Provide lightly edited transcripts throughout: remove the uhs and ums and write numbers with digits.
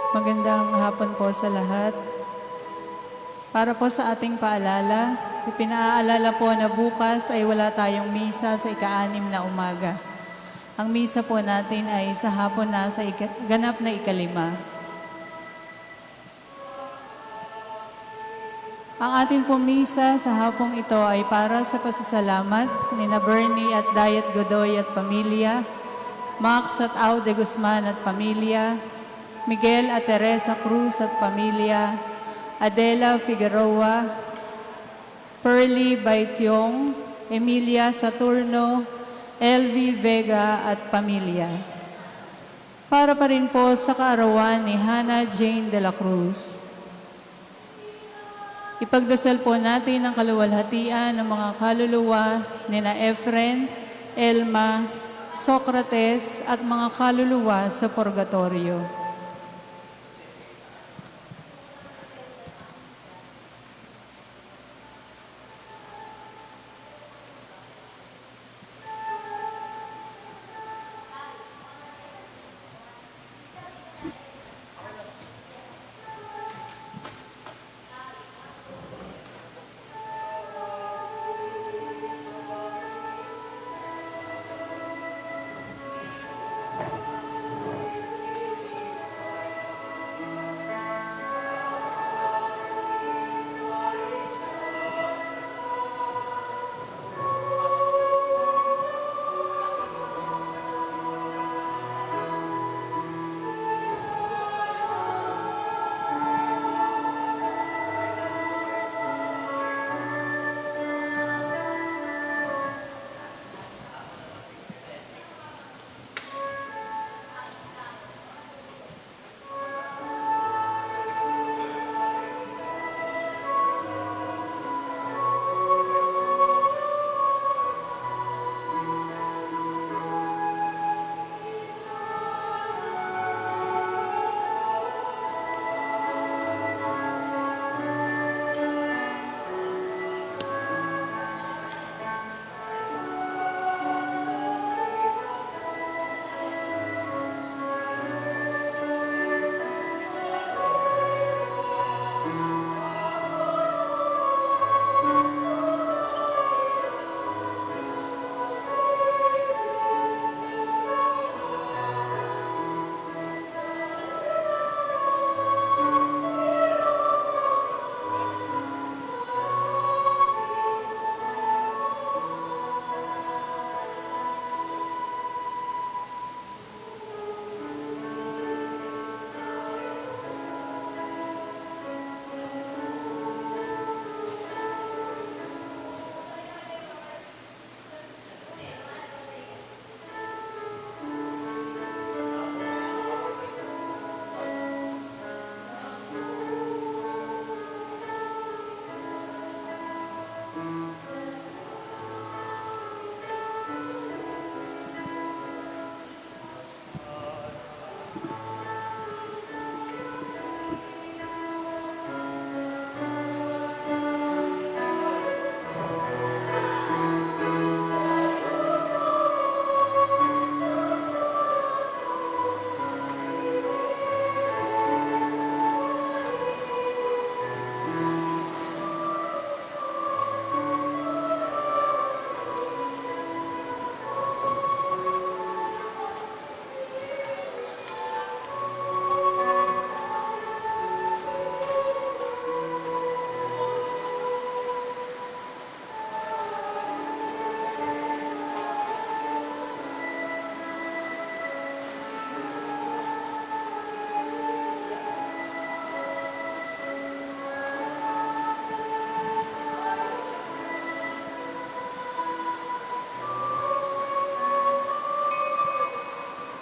Magandang hapon po sa lahat. Para po sa ating paalala, ipinaalala po na bukas ay wala tayong misa sa ika-6 na umaga. Ang misa po natin ay sa hapon na sa ganap na ika-5. Ang ating pong misa sa hapong ito ay para sa pasasalamat ni Bernie at Diet Godoy at pamilya, Max at Au de Guzman at pamilya, Miguel at Teresa Cruz at pamilya, Adela Figueroa, Pearly Baitiong, Emilia Saturno, Elvie Vega at pamilya. Para pa rin po sa kaarawan ni Hannah Jane de la Cruz. Ipagdasal po natin ang kaluwalhatian ng mga kaluluwa ni na Efren, Elma, Socrates at mga kaluluwa sa purgatorio.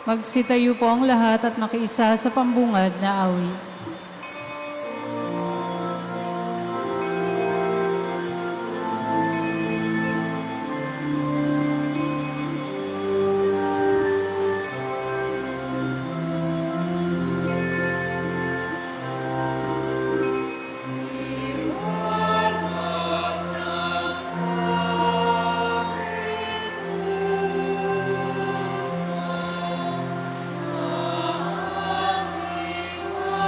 Magsitayo po ang lahat at makiisa sa pambungad na awit. Amen.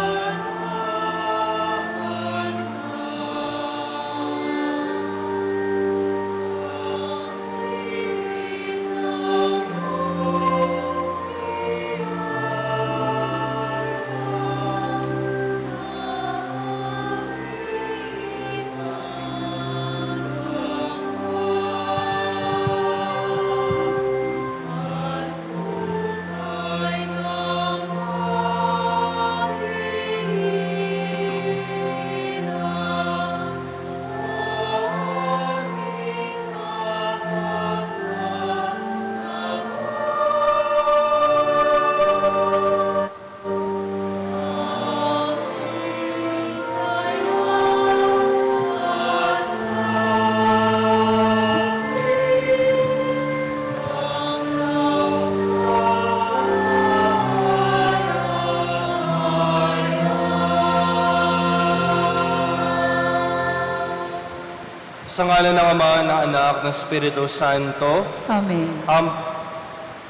Sa ngalan ng Ama, ng Anak, ng Espiritu Santo, Amen.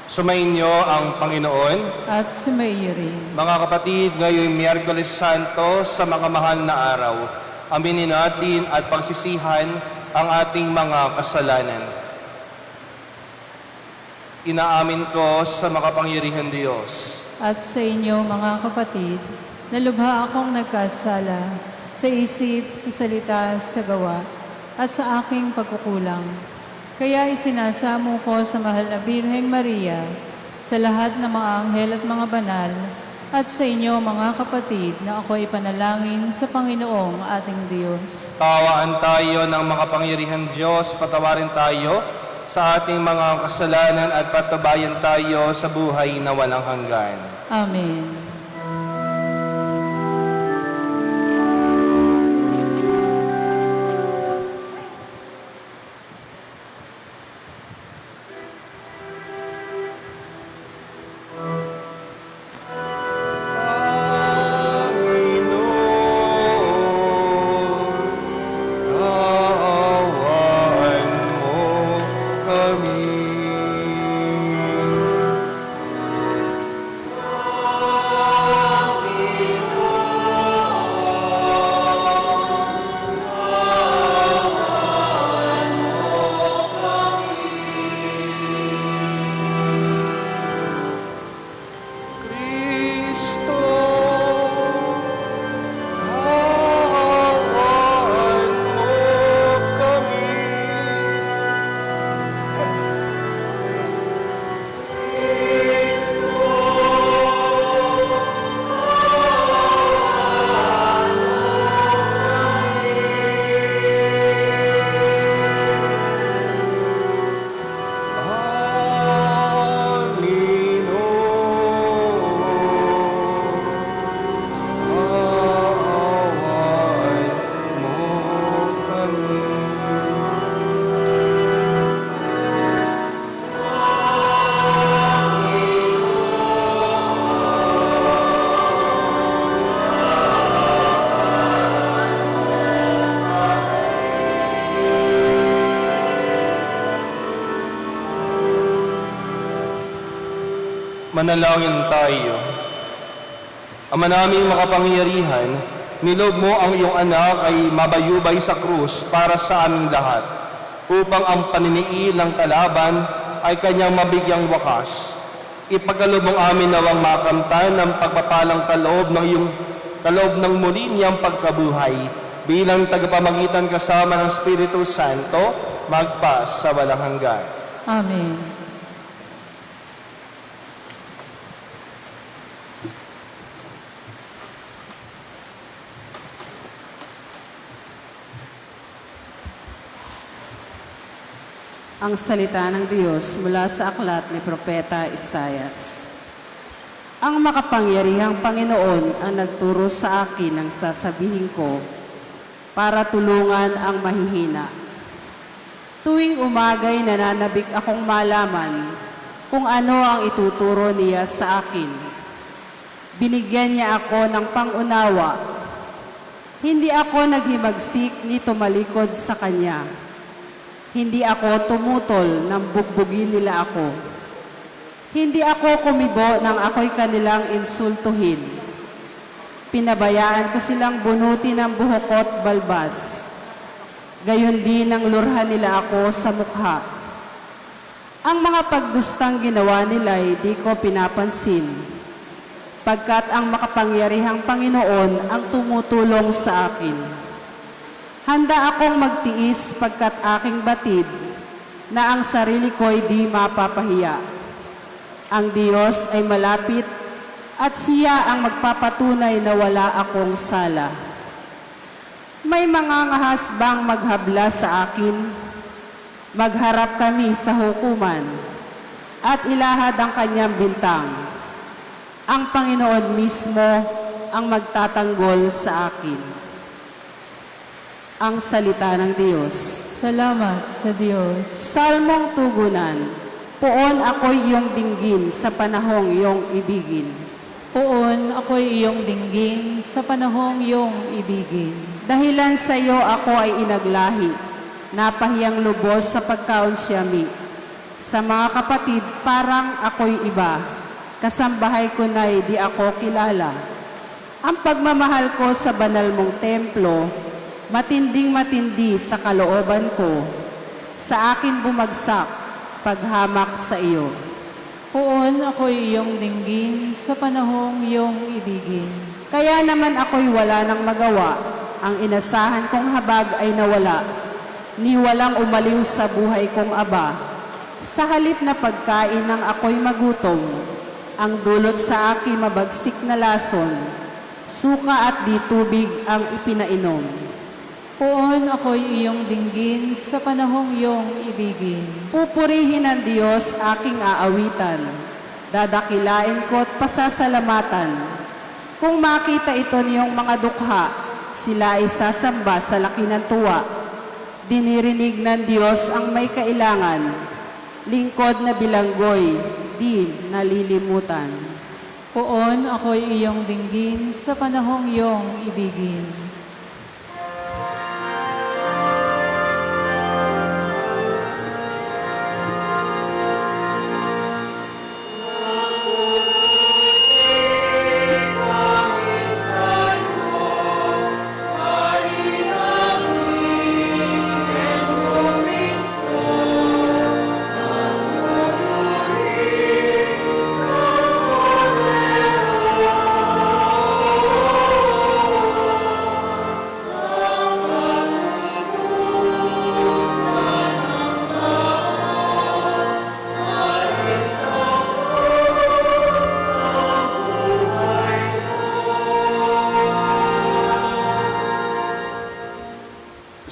sumainyo ang Panginoon. At sumaiyo rin. Mga kapatid, ngayong Miyerkules Santo sa mga mahal na araw, aminin natin at pagsisihan ang ating mga kasalanan. Inaamin ko sa makapangyarihan Diyos At sa inyo, mga kapatid, na lubha akong nagkasala sa isip, sa salita, sa gawa, at sa aking pagkukulang. Kaya isinasamo ko sa mahal na Birheng Maria, sa lahat ng mga anghel at mga banal, at sa inyo, mga kapatid, na ako ipanalangin sa Panginoong ating Diyos. Tawaan tayo ng makapangyarihan Diyos, patawarin tayo sa ating mga kasalanan at patabayan tayo sa buhay na walang hanggan. Amen. Manalangin tayo. Ama naming makapangyarihan, nilob mo ang iyong anak ay mabayubay sa krus para sa aming lahat, upang ang paniniil ng kalaban ay kanyang mabigyang wakas. Ipagkaloob mong amin nawang makamtan ng pagpapalang kaloob ng muli niyang pagkabuhay, bilang tagapamagitan kasama ng Espiritu Santo, magpas sa walang hanggan. Amen. Ang salita ng Diyos mula sa aklat ni Propeta Isaias. Ang makapangyarihang Panginoon ang nagturo sa akin ng sasabihin ko para tulungan ang mahihina. Tuwing umagay nananabik akong malaman kung ano ang ituturo niya sa akin. Binigyan niya ako ng pangunawa. Hindi ako naghimagsik ni tumalikod sa Kanya. Hindi ako tumutol nang bugbugin nila ako. Hindi ako kumibo nang ako'y kanilang insultuhin. Pinabayaan ko silang bunutin ng buhok at balbas. Gayon din ang lurhan nila ako sa mukha. Ang mga pagdustang ginawa nila ay di ko pinapansin, pagkat ang makapangyarihang Panginoon ang tumutulong sa akin. Handa akong magtiis pagkat aking batid na ang sarili ko'y di mapapahiya. Ang Diyos ay malapit at Siya ang magpapatunay na wala akong sala. May mga ngahas bang maghabla sa akin? Magharap kami sa hukuman at ilahad ang kanyang bintang. Ang Panginoon mismo ang magtatanggol sa akin. Ang salita ng Diyos. Salamat sa Diyos. Salmong tugunan, poon ako'y iyong dinggin sa panahong iyong ibigin. Poon ako'y iyong dinggin sa panahong iyong ibigin. Dahilan sa iyo ako ay inaglahi, napahiyang lubos sa pagkaunsyami. Sa mga kapatid, parang ako'y iba. Kasambahay ko na'y di ako kilala. Ang pagmamahal ko sa banal mong templo, matinding matindi sa kalooban ko. Sa akin bumagsak, paghamak sa iyo. Poon ako'y iyong dinggin sa panahong iyong ibigin. Kaya naman ako'y wala nang magawa. Ang inasahan kong habag ay nawala. Ni walang umaliw sa buhay kong aba. Sa halip na pagkain ng ako'y magutom, ang dulot sa akin mabagsik na lason, suka at di tubig ang ipinainom. Poon ako'y iyong dinggin sa panahong iyong ibigin. Pupurihin ng Diyos aking aawitan, dadakilain ko at pasasalamatan. Kung makita ito niyong mga dukha, sila ay sasamba sa laki ng tuwa. Dinirinig ng Diyos ang may kailangan, lingkod na bilanggoy, di nalilimutan. Poon ako'y iyong dinggin sa panahong iyong ibigin.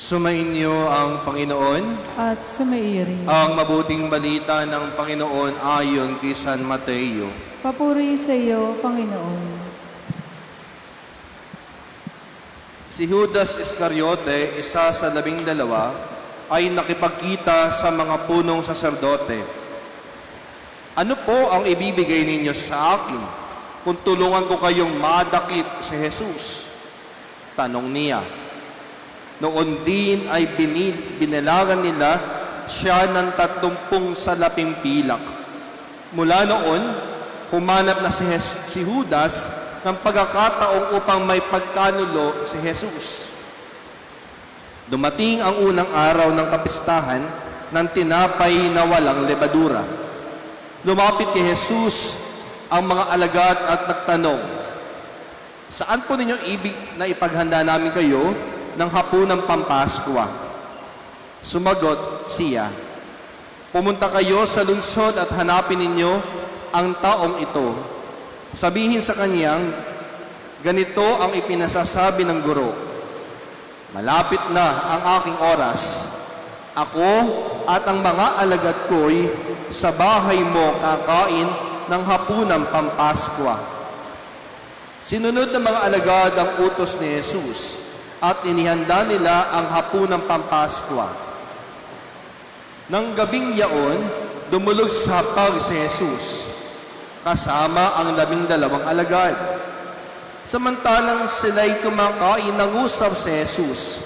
Sumainyo ang Panginoon, At sumairi. ang mabuting balita ng Panginoon ayon kay San Mateo. Papuri sa iyo, Panginoon. Si Judas Iscariote, isa sa 12, ay nakipagkita sa mga punong saserdote. Ano po ang ibibigay ninyo sa akin kung tulungan ko kayong madakip si Jesus? Tanong niya. Noon din ay binilagan nila siya ng 30 salaping pilak. Mula noon, humanap na si Judas ng pagkakataong upang may pagkanulo si Jesus. Dumating ang unang araw ng kapistahan ng tinapay na walang lebadura. Lumapit kay Jesus ang mga alagad at nagtanong, "Saan po ninyo ibig na ipaghanda namin kayo ng hapunang Pampaskwa?" Sumagot siya, "Pumunta kayo sa lungsod at hanapin ninyo ang taong ito. Sabihin sa kanyang, ganito ang ipinasasabi ng guro, malapit na ang aking oras. Ako at ang mga alagad ko'y sa bahay mo kakain ng hapunang Pampaskwa." Sinunod ng mga alagad ang utos ni Jesus at inihanda nila ang hapunang Pampaskwa. Nang gabing yaon, dumulog sa hapag si Jesus, kasama ang 12 alagad. Samantalang sila'y kumakain, nangusap si Jesus,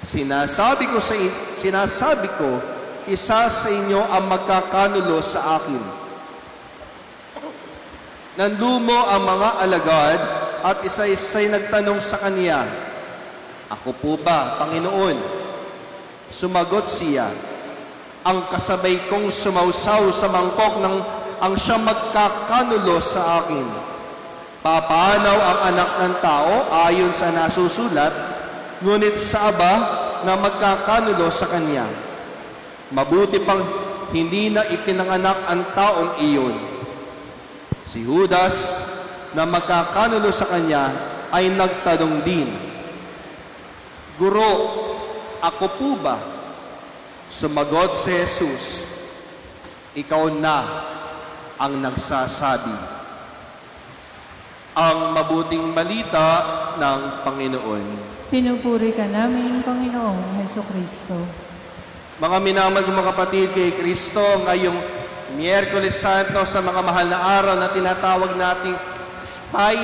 Sinasabi ko, isa sa inyo ang magkakanulo sa akin." Nanlumo ang mga alagad at isa-isa'y nagtanong sa kanya, "Ako po ba, Panginoon?" Sumagot siya, "Ang kasabay kong sumausaw sa mangkok ng ang siyang magkakanulo sa akin. Papanaw ang anak ng tao ayon sa nasusulat, ngunit sa Aba na magkakanulo sa kanya. Mabuti pang hindi na ipinanganak ang taong iyon." Si Judas na magkakanulo sa kanya ay nagtanong din, "Guro, ako po ba?" Sumagot si Jesus, "Ikaw na ang nagsasabi." Ang mabuting balita ng Panginoon. Pinupuri ka namin, Panginoong Hesukristo. Mga minamahal mga kapatid kay Kristo, ngayong Miyerkules Santo sa mga mahal na araw na tinatawag nating Spy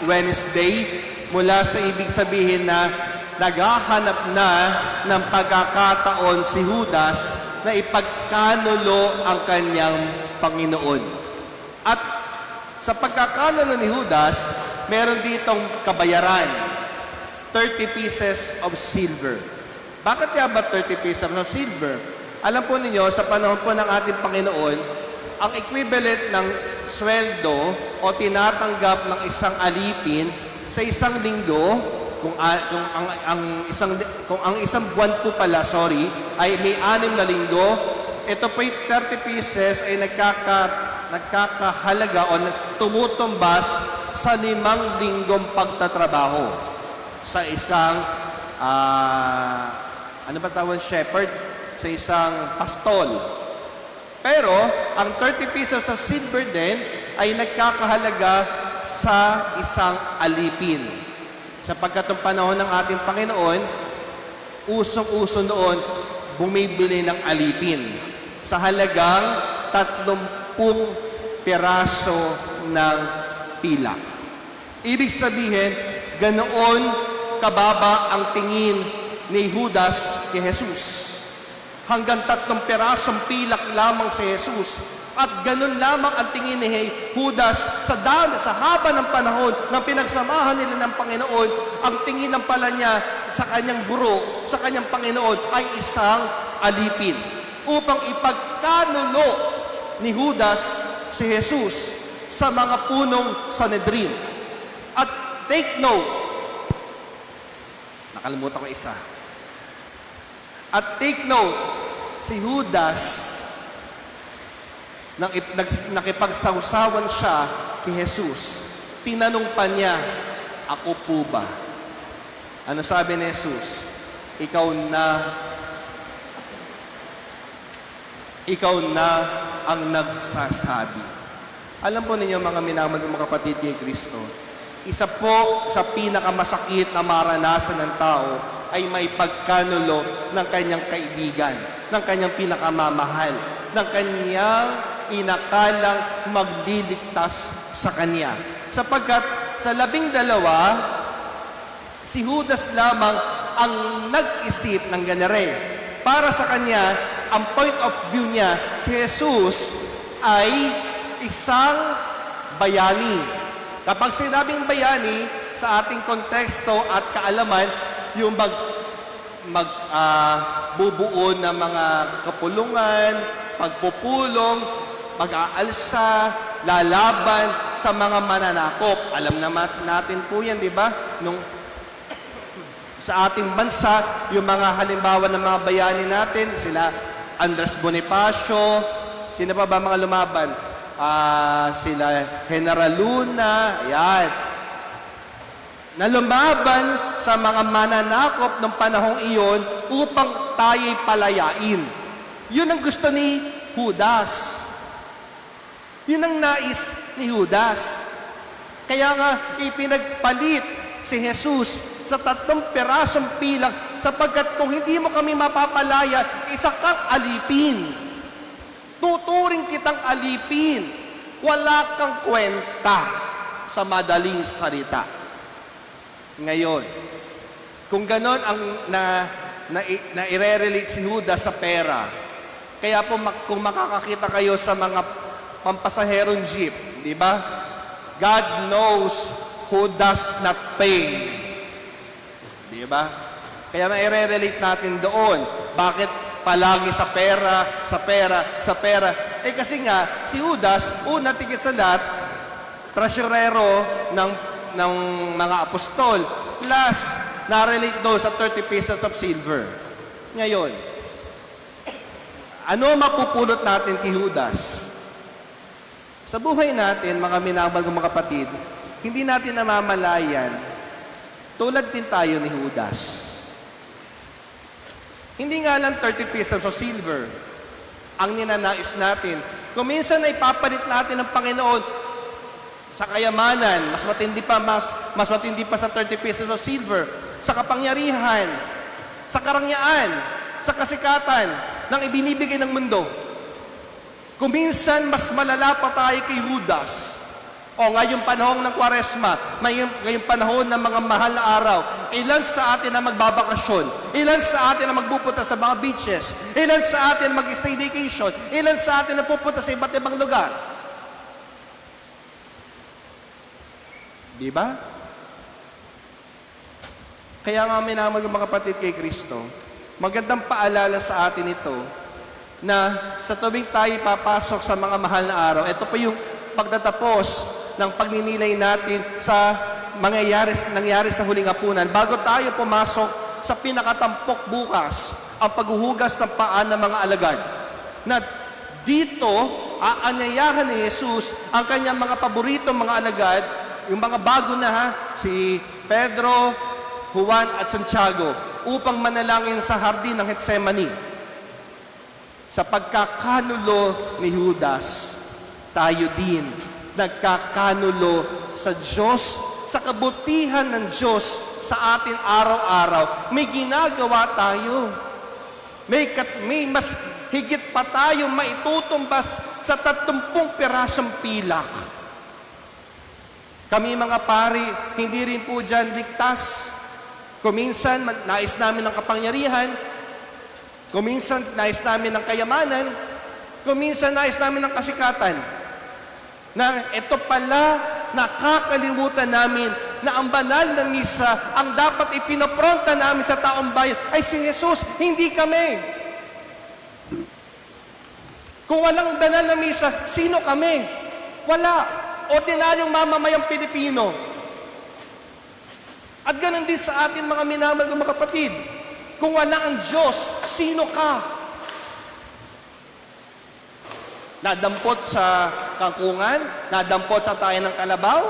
Wednesday, mula sa ibig sabihin na naghahanap na ng pagkakataon si Judas na ipagkanulo ang kanyang Panginoon. At sa pagkakanulo ni Judas, meron ditong kabayaran, 30 pieces of silver. Bakit kaya ba 30 pieces of silver? Alam po ninyo, sa panahon po ng ating Panginoon, ang equivalent ng sweldo o tinatanggap ng isang alipin sa isang linggo, kung ang isang buwan po pala, ay may 6 na linggo, ito po 30 pieces ay nagkakahalaga o tumutumbas sa 5 linggong pagtatrabaho sa isang shepherd, sa isang pastol. Pero ang 30 pieces of silver din ay nagkakahalaga sa isang alipin. Sapagkat ang panahon ng ating Panginoon, usong-uso noon, bumibili ng alipin sa halagang 30 piraso ng pilak. Ibig sabihin, ganoon kababa ang tingin ni Judas kay Jesus. Hanggang 3 pirasong pilak lamang si Jesus. At ganun lamang ang tingin ni Judas sa haba ng panahon ng pinagsamahan nila ng Panginoon. Ang tingin ng pala niya sa kanyang guro, sa kanyang Panginoon ay isang alipin upang ipagkanulo ni Judas si Jesus sa mga punong Sanhedrin. At take note, nakalimutan ko isa. At take note, si Judas, nakipagsawsawan siya kay Jesus, tinanong pa niya, ako po ba? Ano sabi ni Jesus? Ikaw na ang nagsasabi. Alam po ninyo mga minamahal ng mga kapatid kay Kristo, isa po sa pinakamasakit na maranasan ng tao ay may pagkanulo ng kanyang kaibigan, ng kanyang pinakamamahal, ng kanyang inakalang magliligtas sa kanya. Sapagkat sa 12, si Judas lamang ang nag-isip ng ganere. Para sa kanya, ang point of view niya, si Jesus ay isang bayani. Kapag sinabing bayani, sa ating konteksto at kaalaman, yung bubuo ng mga kapulungan, pagpupulong, pag-aalsa, lalaban sa mga mananakop. Alam naman natin po yan, di ba? Sa ating bansa, yung mga halimbawa ng mga bayani natin, sila Andres Bonifacio, sino pa ba mga lumaban? Sila General Luna, ayan. Na lumaban sa mga mananakop ng panahong iyon upang tayo'y palayain. Yun ang gusto ni Judas. Yun ang nais ni Judas. Kaya nga, ipinagpalit si Jesus sa 3 pirasong pilak sapagkat kung hindi mo kami mapapalaya, isa kang alipin. Tuturing kitang alipin. Wala kang kwenta sa madaling salita. Ngayon, kung ganon ang i-relate si Judas sa pera, kaya po kung makakakita kayo sa mga pampasaherong jeep, di ba? God knows who does not pay. Di ba? Kaya ma-relate natin doon. Bakit palagi sa pera, sa pera, sa pera? Eh kasi nga, si Judas, una tigit sa lahat, treasurero ng mga apostol. Plus, na-relate doon sa 30 pieces of silver. Ngayon, ano mapupulot natin kay Judas? Sa buhay natin, mga minamahal kong mga kapatid, hindi natin namamalayan, tulad din tayo ni Judas. Hindi nga lang 30 pieces of silver ang ninanais natin. Kung minsan ay papalit natin ng Panginoon sa kayamanan, mas matindi pa sa 30 pieces of silver, sa kapangyarihan, sa karangyaan, sa kasikatan ng ibinibigay ng mundo. Kung minsan, mas malala pa tayo kay Judas. O ngayong panahon ng Kwaresma, ngayong panahon ng mga mahal na araw, Ilan sa atin ang magbabakasyon? Ilan sa atin ang magpupunta sa mga beaches? Ilan sa atin ang mag-stay vacation? Ilan sa atin ang pupunta sa iba't ibang lugar? Di ba? Kaya nga minamahal ng mga kapatid kay Kristo, magandang paalala sa atin ito na sa tuwing tayo papasok sa mga mahal na araw, ito pa yung pagtatapos ng pagninilay natin sa nangyari sa huling hapunan. Bago tayo pumasok sa pinakatampok bukas, ang paghuhugas ng paa ng mga alagad. Na dito, aanyayahan ni Jesus ang kanyang mga paboritong mga alagad, yung mga bago na si Pedro, Juan at Santiago, upang manalangin sa hardin ng Getsemani. Sa pagkakanulo ni Judas, tayo din nagkakanulo sa Diyos, sa kabutihan ng Diyos sa atin araw-araw. May ginagawa tayo. May mas higit pa tayong maitutumbas sa 30 pirasong pilak. Kami mga pari, hindi rin po dyan ligtas. Kuminsan, nais namin ng kapangyarihan. Kuminsan, nais namin ng kayamanan. Kuminsan, nais namin ng kasikatan. Na ito pala, nakakalimutan namin na ang banal na misa, ang dapat ipinopronta namin sa taong bayan ay si Jesus, hindi kami. Kung walang banal na misa, sino kami? Wala. Ordinaryong mamamayang Pilipino. At ganun din sa atin mga minamahal ng mga kapatid. Kung wala ang Diyos, sino ka? Nadampot sa kangkungan, nadampot sa tayo ng kalabaw.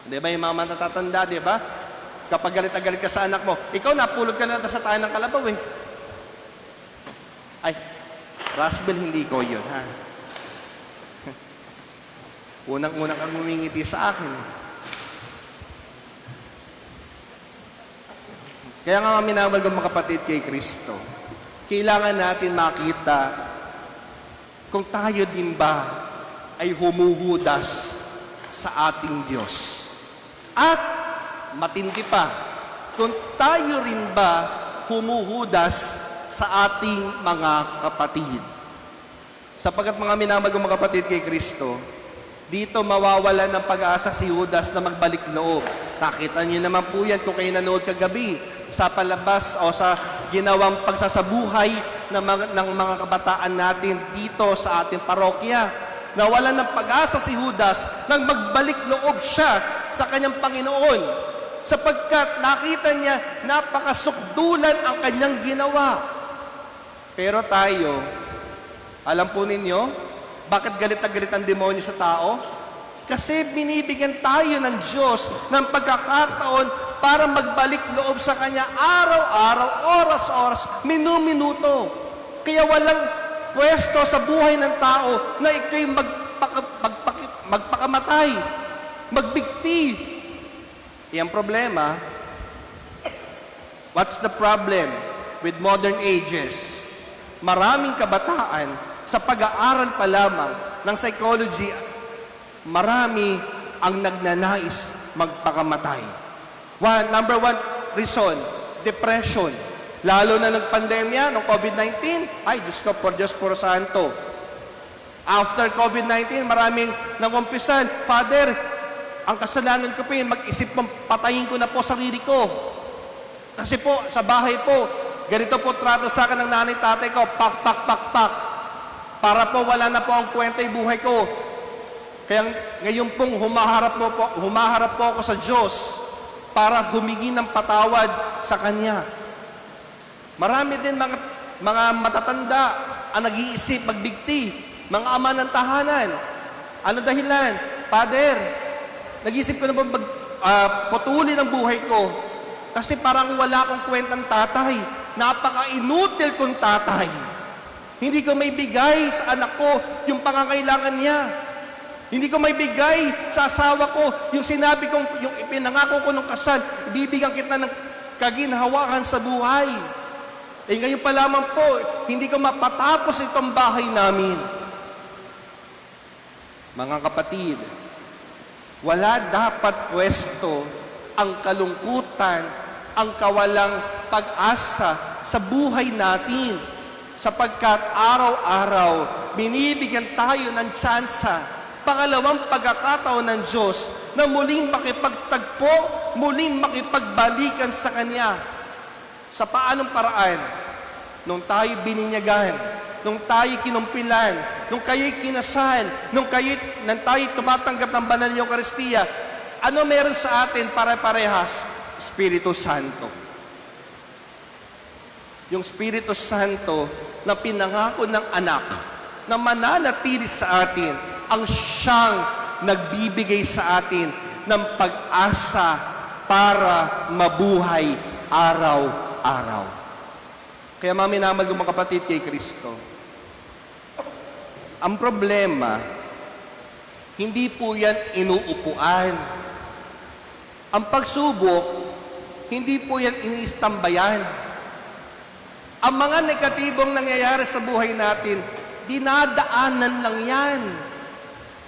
Di ba yung mga natatanda, di ba? Kapag galit na galit ka sa anak mo, ikaw napulot ka na sa tayo ng kalabaw eh. Ay, Rasbel, hindi ko yun, ha? Unang-unang kang humingiti sa akin eh. Kaya nga minamahal ng mga kapatid kay Kristo, kailangan natin makita kung tayo din ba ay humuhudas sa ating Diyos. At matindi pa, kung tayo rin ba humuhudas sa ating mga kapatid. Sapagkat mga minamahal ng mga kapatid kay Kristo, dito mawawala ng pag-asa si Judas na magbalik loob. Nakita niyo naman po yan kung kayo nanood kagabi sa palabas o sa ginawang pagsasabuhay ng mga kabataan natin dito sa ating parokya. Nawalan ng pag-asa si Judas nang magbalik loob siya sa kanyang Panginoon sapagkat nakita niya napakasukdulan ang kanyang ginawa. Pero tayo, alam po ninyo, bakit galit na galit ang demonyo sa tao? Kasi binibigyan tayo ng Diyos ng pagkakataon para magbalik loob sa Kanya araw-araw, oras-oras, minu-minuto. Kaya walang pwesto sa buhay ng tao na ikaw'y magpakamatay, magbigti. Iyang problema, what's the problem with modern ages? Maraming kabataan sa pag-aaral pa lamang ng psychology, marami ang nagnanais magpakamatay. Number one reason, depression. Lalo na nagpandemya, ng COVID-19, ay Diyos ko, por Diyos, por Santo. After COVID-19, maraming nangumpisan, Father, ang kasalanan ko po yung mag-isip mong patayin ko na po sarili ko. Kasi po, sa bahay po, ganito po trato sa akin ng nanay tatay ko, pak. Para po wala na po ang kwenta yung buhay ko. Kaya ngayon pong humaharap po ako sa Diyos para humingi ng patawad sa Kanya. Marami din mga matatanda ang nag-iisip, magbigti, mga ama ng tahanan. Ano dahilan? Father, nag-iisip ko na ba putulin ang buhay ko? Kasi parang wala akong kwentang tatay. Napaka-inutil kong tatay. Hindi ko may bigay sa anak ko yung pangangailangan niya. Hindi ko may bigay sa asawa ko yung sinabi kong, yung ipinangako ko nung kasal, ibibigyan kita ng kaginhawaan sa buhay. Eh ngayon pa lamang po, hindi ko mapatapos itong bahay namin. Mga kapatid, wala dapat pwesto ang kalungkutan, ang kawalang pag-asa sa buhay natin. Sapagkat araw-araw, binibigyan tayo ng tsansa, pangalawang pagkakataon ng Diyos na muling makipagtagpo, muling makipagbalikan sa Kanya. Sa paanong paraan? Nung tayo bininyagan, nung tayo kinumpilan, nung kayo'y kinasal, nung tayo tumatanggap ng banal na Eucharistia, ano meron sa atin pare-parehas? Espiritu Santo. Yung Espiritu Santo na pinangako ng anak na mananatili sa atin ang siyang nagbibigay sa atin ng pag-asa para mabuhay araw-araw. Kaya minamahal ko mga kapatid kay Kristo, ang problema, hindi po yan inuupuan. Ang pagsubok, hindi po yan iniistambayan. Ang mga negatibong nangyayari sa buhay natin, dinadaanan lang yan.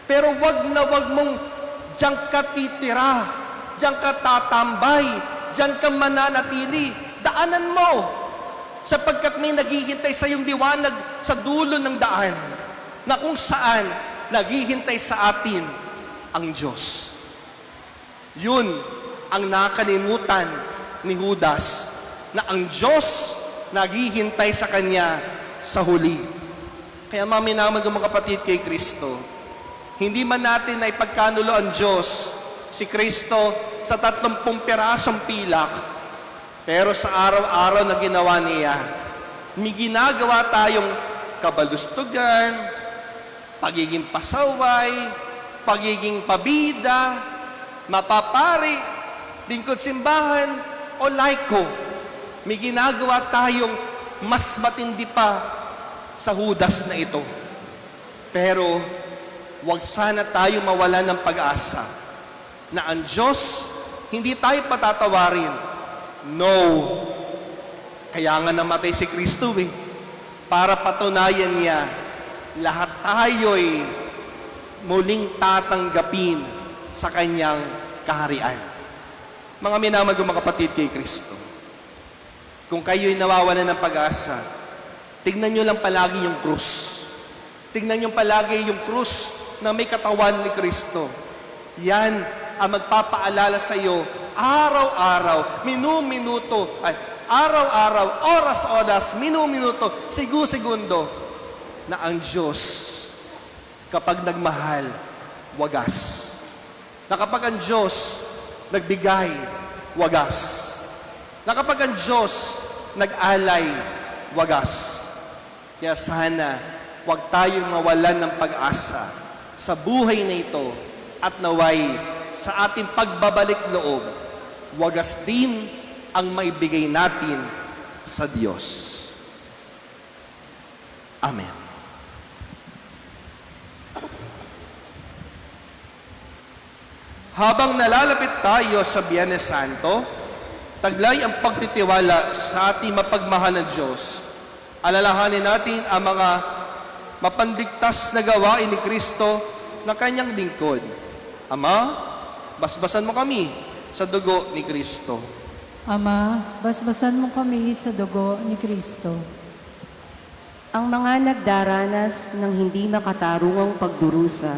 Pero wag na wag mong diyan ka titira, diyan ka tatambay, diyan ka mananatili. Daanan mo, sapagkat may naghihintay sa iyong liwanag sa dulo ng daan, na kung saan naghihintay sa atin ang Diyos. Yun ang nakalimutan ni Judas, na ang Diyos naghihintay sa kanya sa huli. Kaya minamahal ko mga kapatid kay Kristo, hindi man natin na ipagkanulo ang Diyos, si Kristo, sa 30 pirasong pilak, pero sa araw-araw na ginawa niya, may ginagawa tayong kabalustugan, pagiging pasaway, pagiging pabida, mapapari, lingkod simbahan, o laiko. May ginagawa tayong mas matindi pa sa Judas na ito. Pero, huwag sana tayo mawala ng pag-asa na ang Diyos, hindi tayo patatawarin. No. Kaya nga namatay si Kristo para patunayan niya, lahat tayo'y muling tatanggapin sa kanyang kaharian. Mga minamahal kong mga kapatid kay Kristo, kung kayo'y nawawalan ng pag-asa, tignan nyo lang palagi yung krus. Tignan nyo palagi yung krus na may katawan ni Kristo. Yan ang magpapaalala sa iyo araw-araw, minu-minuto, araw-araw, oras-oras, minu-minuto, sigu-segundo, na ang Diyos, kapag nagmahal, wagas. Na kapag ang Diyos nagbigay, wagas. Na kapag ang Diyos nag-alay, wagas. Kaya sana, huwag tayong mawalan ng pag-asa sa buhay na ito at naway sa ating pagbabalik loob, wagas din ang maibigay natin sa Diyos. Amen. Habang nalalapit tayo sa Biyernes Santo, taglay ang pagtitiwala sa ating mapagmahal na Diyos. Alalahanin natin ang mga mapandigtas na gawain ni Kristo na kanyang lingkod. Ama, basbasan mo kami sa dugo ni Kristo. Ama, basbasan mo kami sa dugo ni Kristo. Ang mga nagdaranas ng hindi makatarungang pagdurusa,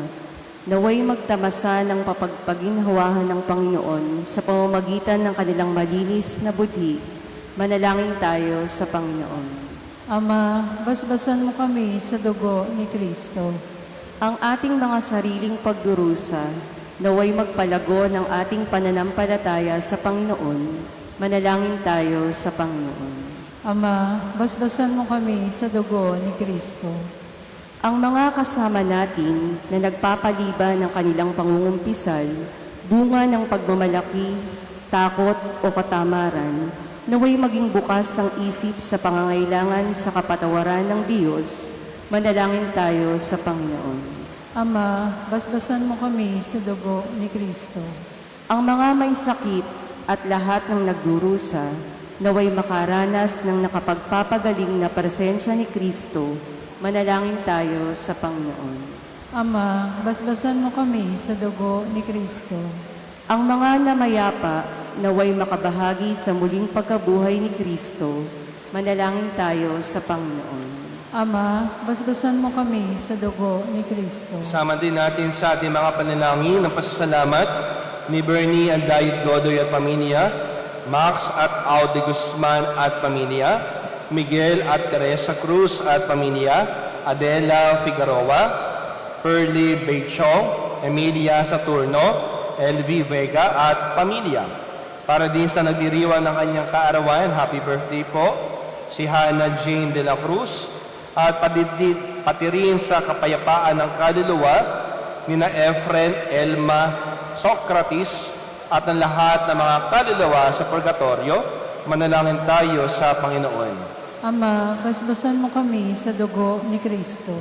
naway magtamasa ng papagpaginhawahan ng Panginoon sa pamamagitan ng kanilang malinis na budhi. Manalangin tayo sa Panginoon. Ama, basbasan mo kami sa dugo ni Kristo. Ang ating mga sariling pagdurusa, naway magpalago ng ating pananampalataya sa Panginoon. Manalangin tayo sa Panginoon. Ama, basbasan mo kami sa dugo ni Kristo. Ang mga kasama natin na nagpapaliban ng kanilang pangungumpisal, bunga ng pagmamalaki, takot o katamaran, naway maging bukas ang isip sa pangangailangan sa kapatawaran ng Diyos. Manalangin tayo sa Panginoon. Ama, basbasan mo kami sa dugo ni Kristo. Ang mga may sakit at lahat ng nagdurusa, naway makaranas ng nakapagpapagaling na presensya ni Kristo. Manalangin tayo sa Panginoon. Ama, basbasan mo kami sa dugo ni Kristo. Ang mga namayapa naway makabahagi sa muling pagkabuhay ni Kristo. Manalangin tayo sa Panginoon. Ama, basbasan mo kami sa dugo ni Kristo. Sama din natin sa ating mga panalangin ng pasasalamat ni Bernie and Diet Godoy at pamilya, Max at Aude Guzman at pamilya, Miguel at Teresa Cruz at pamilya, Adela Figueroa, Pearly Beichong, Emilia Saturno, LV Vega at pamilya. Para din sa nagdiriwang ng kanyang kaarawan, happy birthday po, si Hannah Jane de la Cruz, at pati rin sa kapayapaan ng kaluluwa ni na Efren Elma Socrates at ang lahat ng mga kaluluwa sa purgatorio, manalangin tayo sa Panginoon. Ama, basbasan mo kami sa dugo ni Kristo.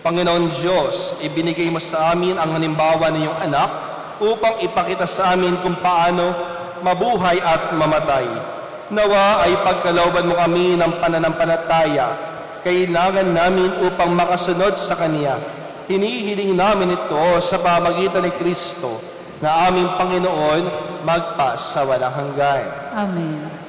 Panginoon Diyos, ibinigay mo sa amin ang halimbawa ng iyong anak upang ipakita sa amin kung paano mabuhay at mamatay. Nawa ay pagkalooban mo kami ng pananampalataya kailangan namin upang makasunod sa Kanya. Hinihiling namin ito sa pamamagitan ni Kristo na aming Panginoon magpas sa walang hanggan. Amen.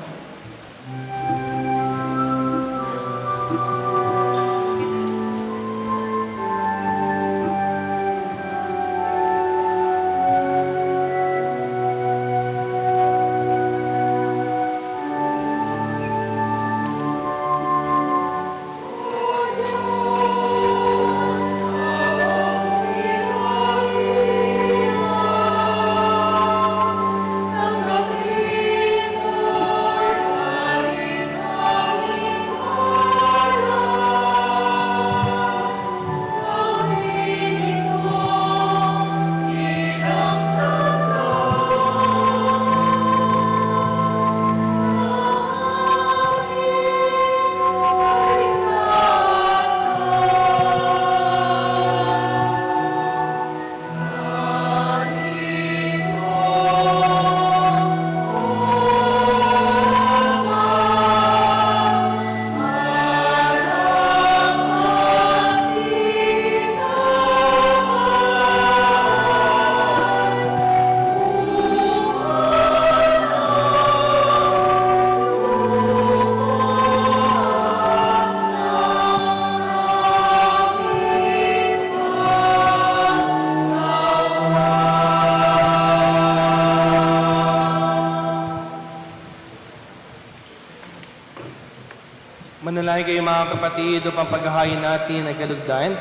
Manalangin kayo mga kapatid upang paghahain natin ay kalugdan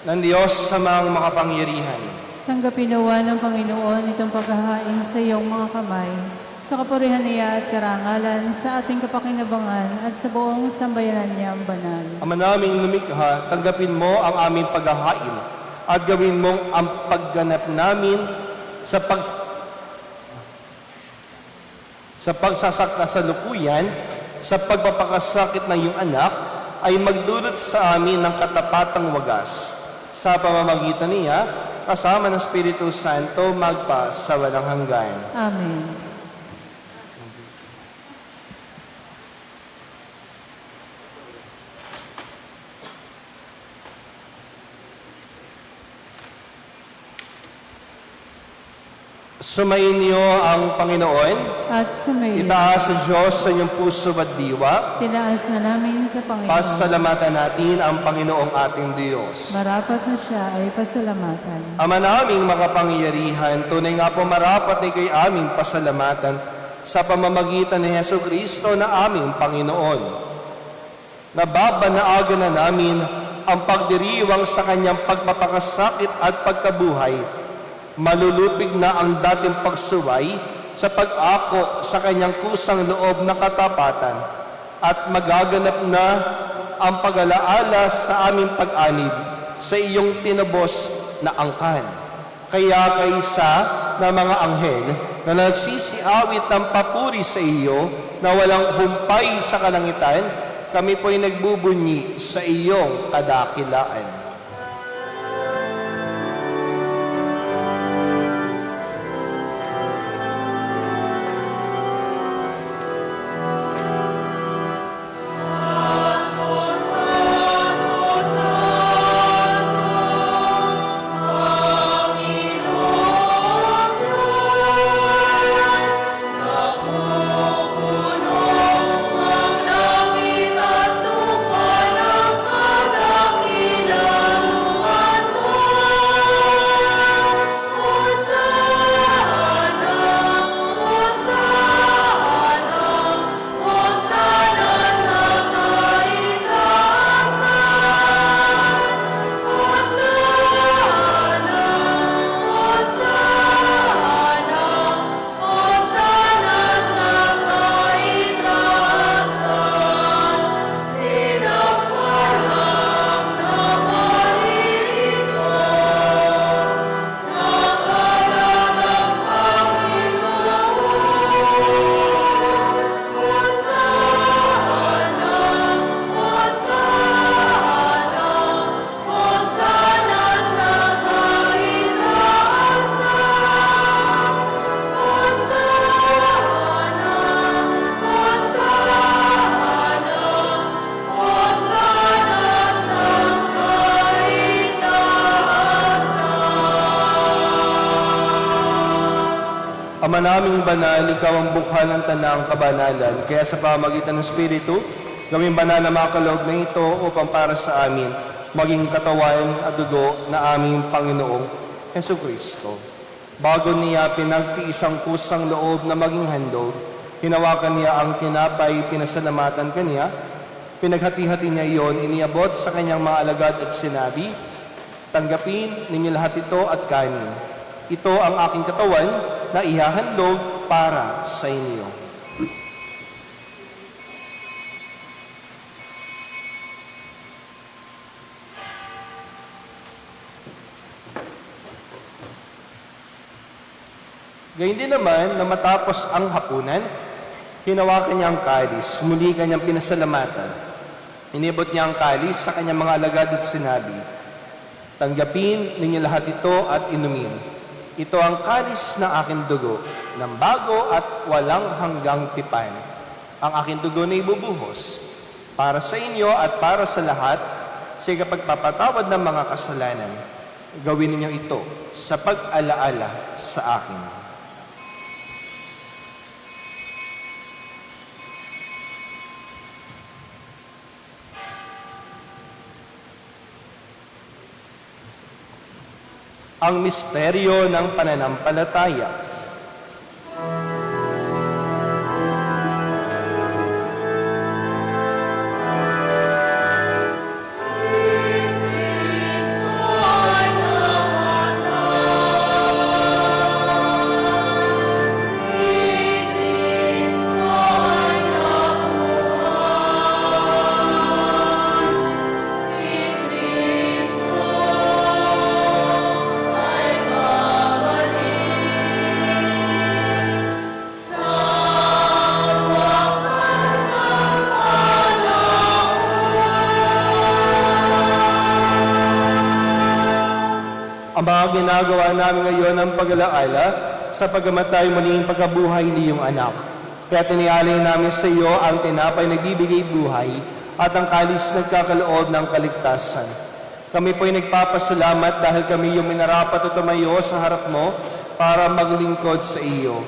ng Diyos sa mga makapangyarihan. Tanggapin nawa ng Panginoon itong paghahain sa iyong mga kamay, sa kapurihan niya at karangalan, sa ating kapakinabangan at sa buong sambayanan niyang banal. Ama naming lumikha, tanggapin mo ang aming paghahain at gawin mong ang pagganap namin sa pagsasakasalukuyan sa pagpapakasakit ng iyong anak ay magdulot sa amin ng katapatang wagas. Sa pamamagitan niya, kasama ng Espiritu Santo, magpas sa walang hanggan. Amen. Sumainyo ang Panginoon. At sumayin. Itaas sa Diyos sa inyong puso at diwa. Tinaas na namin sa Panginoon. Pasalamatan natin ang Panginoong ating Diyos. Marapat na siya ay pasalamatan. Ama naming makapangyarihan, tunay nga po marapat ay kay aming pasalamatan sa pamamagitan ni Hesu Kristo na aming Panginoon. Nababanaagan na namin ang pagdiriwang sa kanyang pagpapakasakit at pagkabuhay. Malulupig na ang dating pagsuway sa pag-ako sa kanyang kusang loob na katapatan at magaganap na ang pag-alaala sa aming pag-anib sa iyong tinubos na angkan. Kaya kaysa na mga anghel na nagsisiawit ng papuri sa iyo na walang humpay sa kalangitan, kami po'y nagbubunyi sa iyong kadakilaan. Ama naming banal, ikaw ang bukal ng tanang kabanalan, kaya sa pamagitan ng Espiritu, gawing banal na mga kaloob na ito upang para sa amin, maging katawan at dugo na aming Panginoong Hesukristo. Bago niya pinagtiis ang kusang loob na maging handog, hinawakan niya ang tinapay, pinasalamatan kaniya, pinaghati-hati niya iyon, iniabot sa kanyang mga alagad at sinabi, "Tanggapin ninyo lahat ito at kanin. Ito ang aking katawan na ihahandog para sa inyo." Gayun din naman na matapos ang hapunan, hinawakan niya ang kalis, muli kanyang pinasalamatan. Inibot niya ang kalis sa kanyang mga alagad at sinabi, "Tanggapin ninyo lahat ito at inumin. Ito ang kalis na aking dugo, ng bago at walang hanggang tipan. Ang aking dugo na ibubuhos para sa inyo at para sa lahat sa pagpapatawad ng mga kasalanan. Gawin ninyo ito sa pag-alaala sa akin." Ang misteryo ng pananampalataya. Ang mga ginagawa namin ngayon ang pag-alaala sa pagkamatay muling pagkabuhay ni iyong anak. Kaya tinialay namin sa iyo ang tinapay nagbibigay buhay at ang kalis nagkakaloob ng kaligtasan. Kami po'y nagpapasalamat dahil kami yung minarapat at tumayo sa harap mo para maglingkod sa iyo.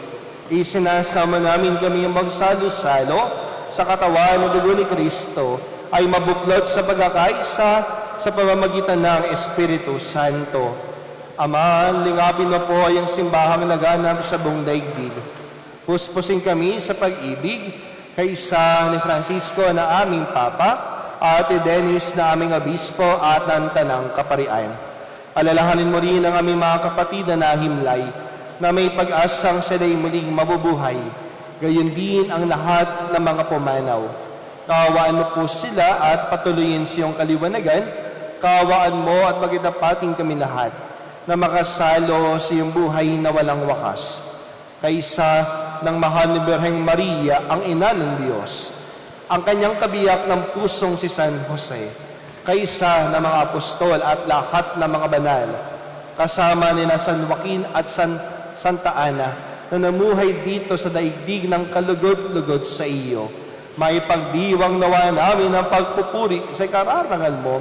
Isinasama namin kami yung magsalo-salo sa katawan ng dugo ni Kristo ay mabuklod sa pagkakaisa sa pamamagitan ng Espiritu Santo. Ama, lingapin mo po ang simbahang laganap sa buong daigdig. Puspusin kami sa pag-ibig kay San Francisco na aming Papa at Dennis na aming Obispo at ng Tanang Kaparian. Alalahanin mo rin ang aming mga kapatid na nahimlay na may pag-asang sila'y muling mabubuhay. Gayon din ang lahat ng mga pumanaw. Kaawaan mo po sila at patuloyin siyong kaliwanagan. Kaawaan mo at magitapating kami lahat na makasalo sa iyong buhay na walang wakas. Kaysa ng mahal ni Birheng Maria, ang ina ng Diyos, ang kanyang kabiyak ng pusong si San Jose, kaysa ng mga apostol at lahat ng mga banal, kasama ni na San Joaquin at Santa Ana, na namuhay dito sa daigdig ng kalugod-lugod sa iyo. May pagdiwang nawa namin ang pagpupuri sa kararangal mo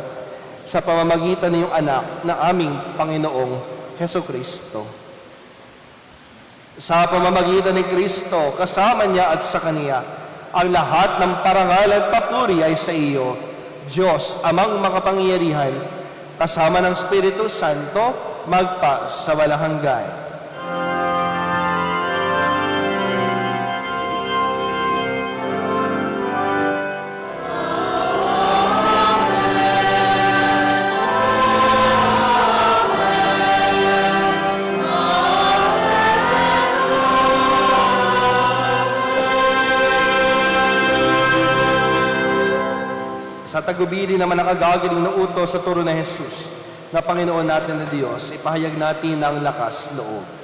sa pamamagitan ng iyong anak na aming Panginoong Hesukristo. Sa pamamagitan ni Kristo, kasama niya at sa Kaniya, ang lahat ng parangal at papuri ay sa iyo, Diyos, Amang makapangyarihan, kasama ng Espiritu Santo, magpa sa walang hanggan. Sa tagubili naman ang agagaling na utos sa turo na Jesus, na Panginoon natin na Diyos, ipahayag natin ang lakas loob.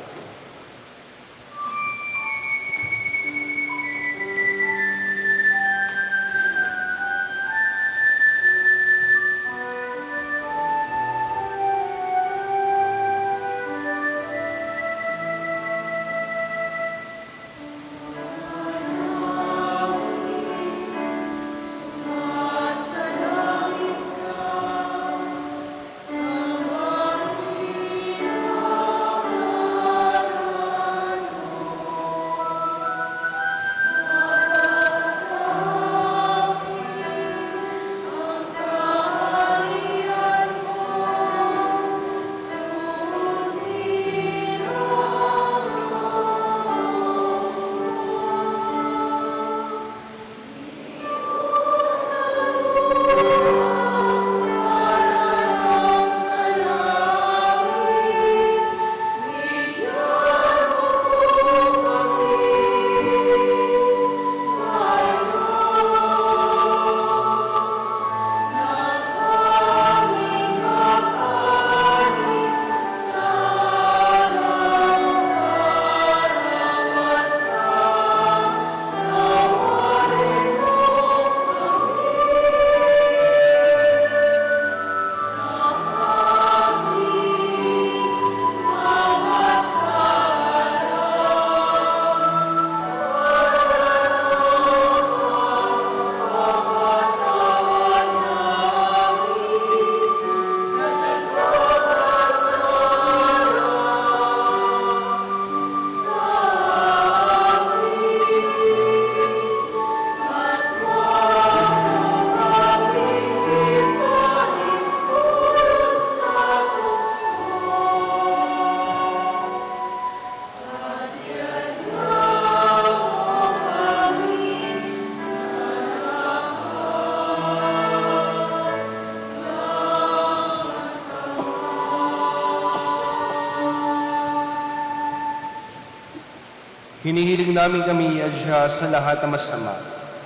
Hinihiling namin kami adya sa lahat ng masama.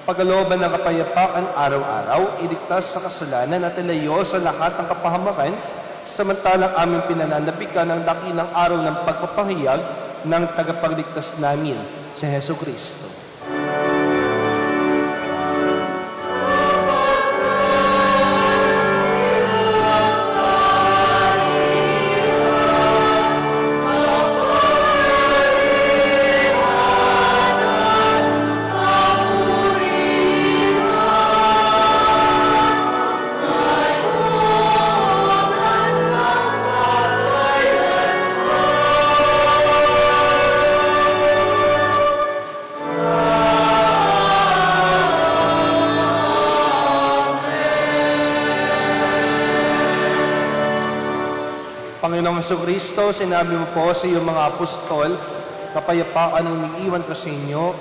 Pagkalooban ng kapayapaan araw-araw, iligtas sa kasalanan at ilayo sa lahat ng kapahamakan, samantalang aming pinananabikan ang dakilang araw ng pagpapahayag ng tagapagligtas namin, si Hesu Kristo. Panginoong Jesucristo, sinabi mo po sa iyong mga apostol, kapayapaan ang iniiwan ko sa inyo,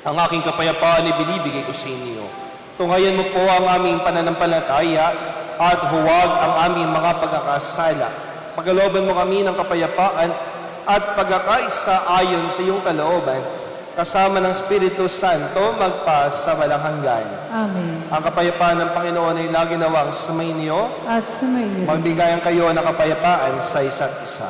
ang aking kapayapaan ay binibigay ko sa inyo. Tungayan mo po ang aming pananampalataya at huwag ang aming mga pagkakasala. Pagkalooban mo kami ng kapayapaan at pagkakaisa ayon sa iyong kalooban, kasama ng Espiritu Santo magpa sa walang hanggan. Amen. Ang kapayapaan ng Panginoon ay lagi nawang sumainyo. At sumayo. Magbigayan kayo ng kapayapaan sa isa't isa.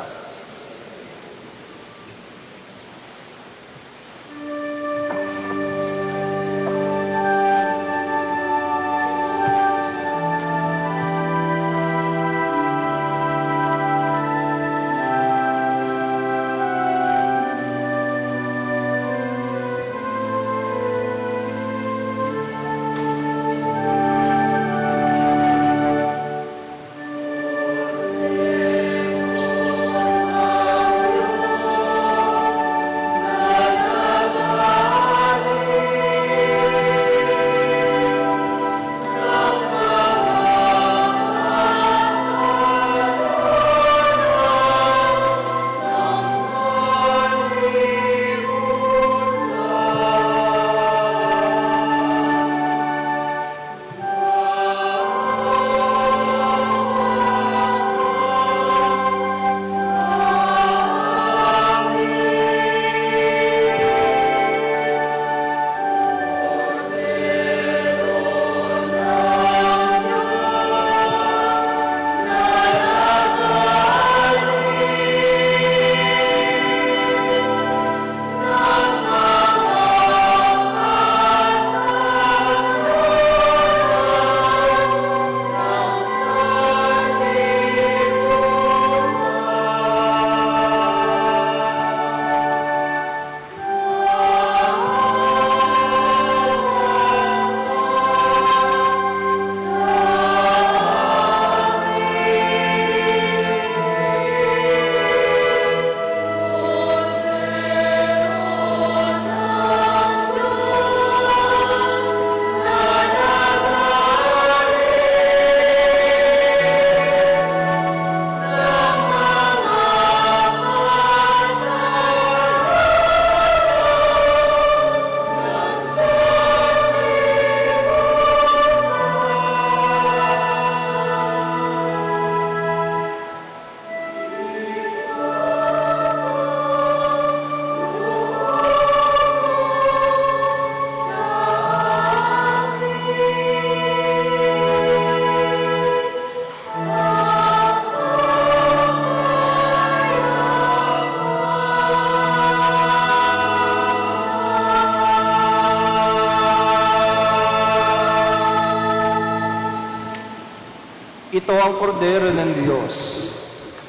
Ito ang kordero ng Diyos.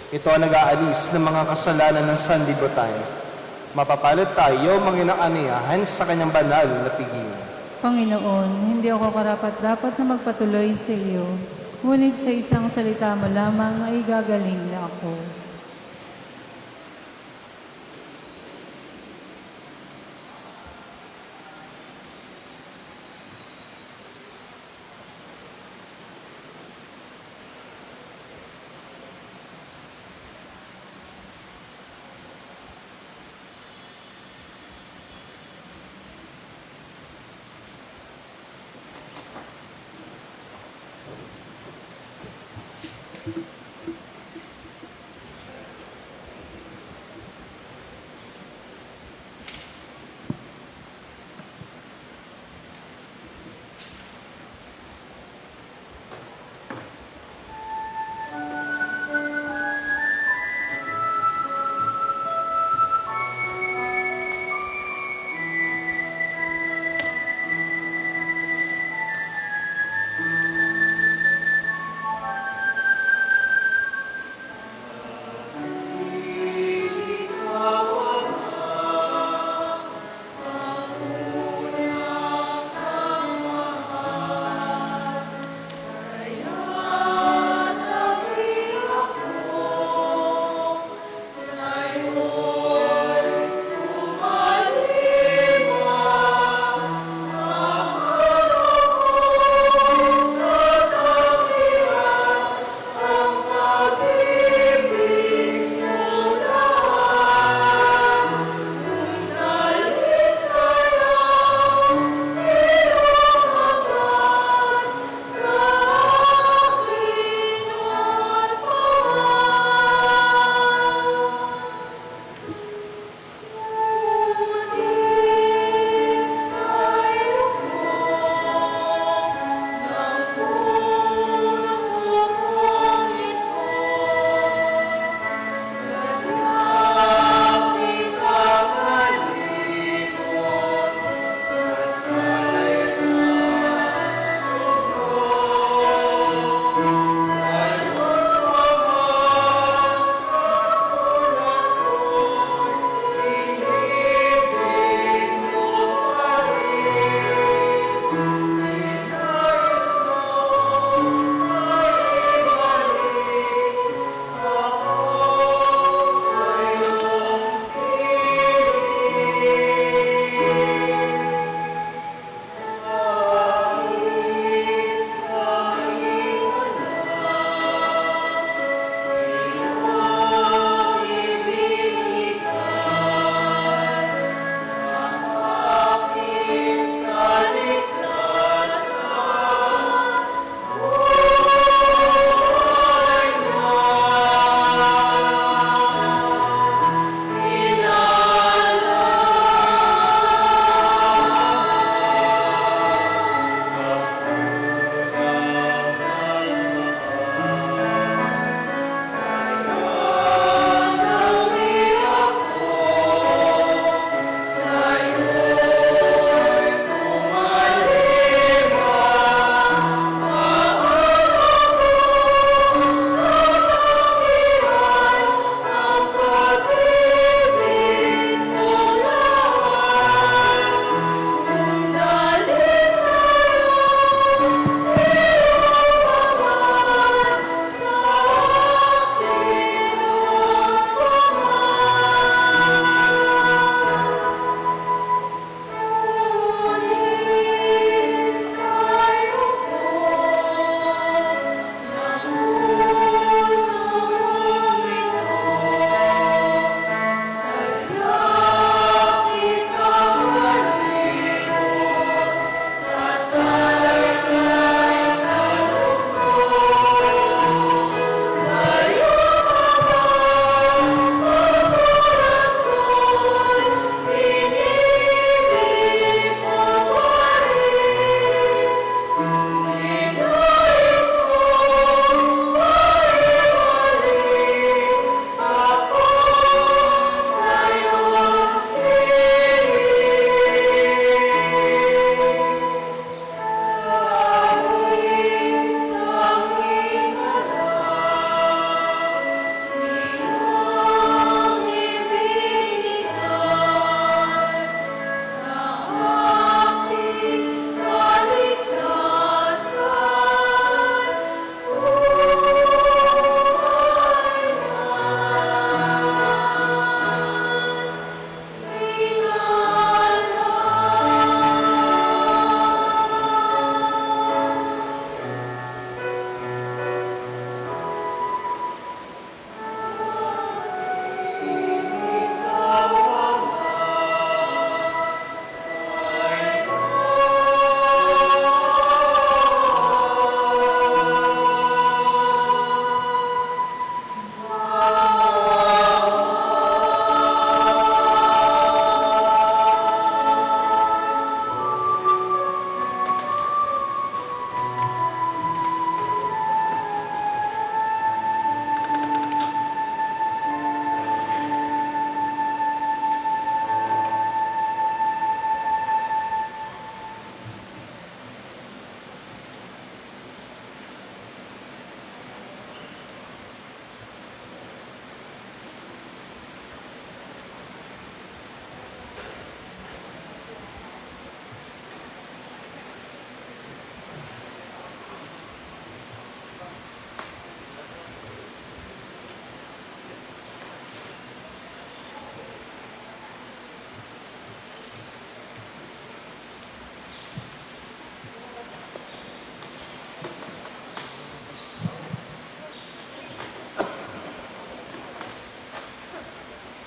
Ito ang nag-aalis ng mga kasalanan ng sanlibutan. Mapapalad tayo, manginaaniyahan sa kanyang banal na piging. Panginoon, hindi ako karapat-dapat na magpatuloy sa iyo. Ngunit sa isang salita mo lamang ay gagaling na ako.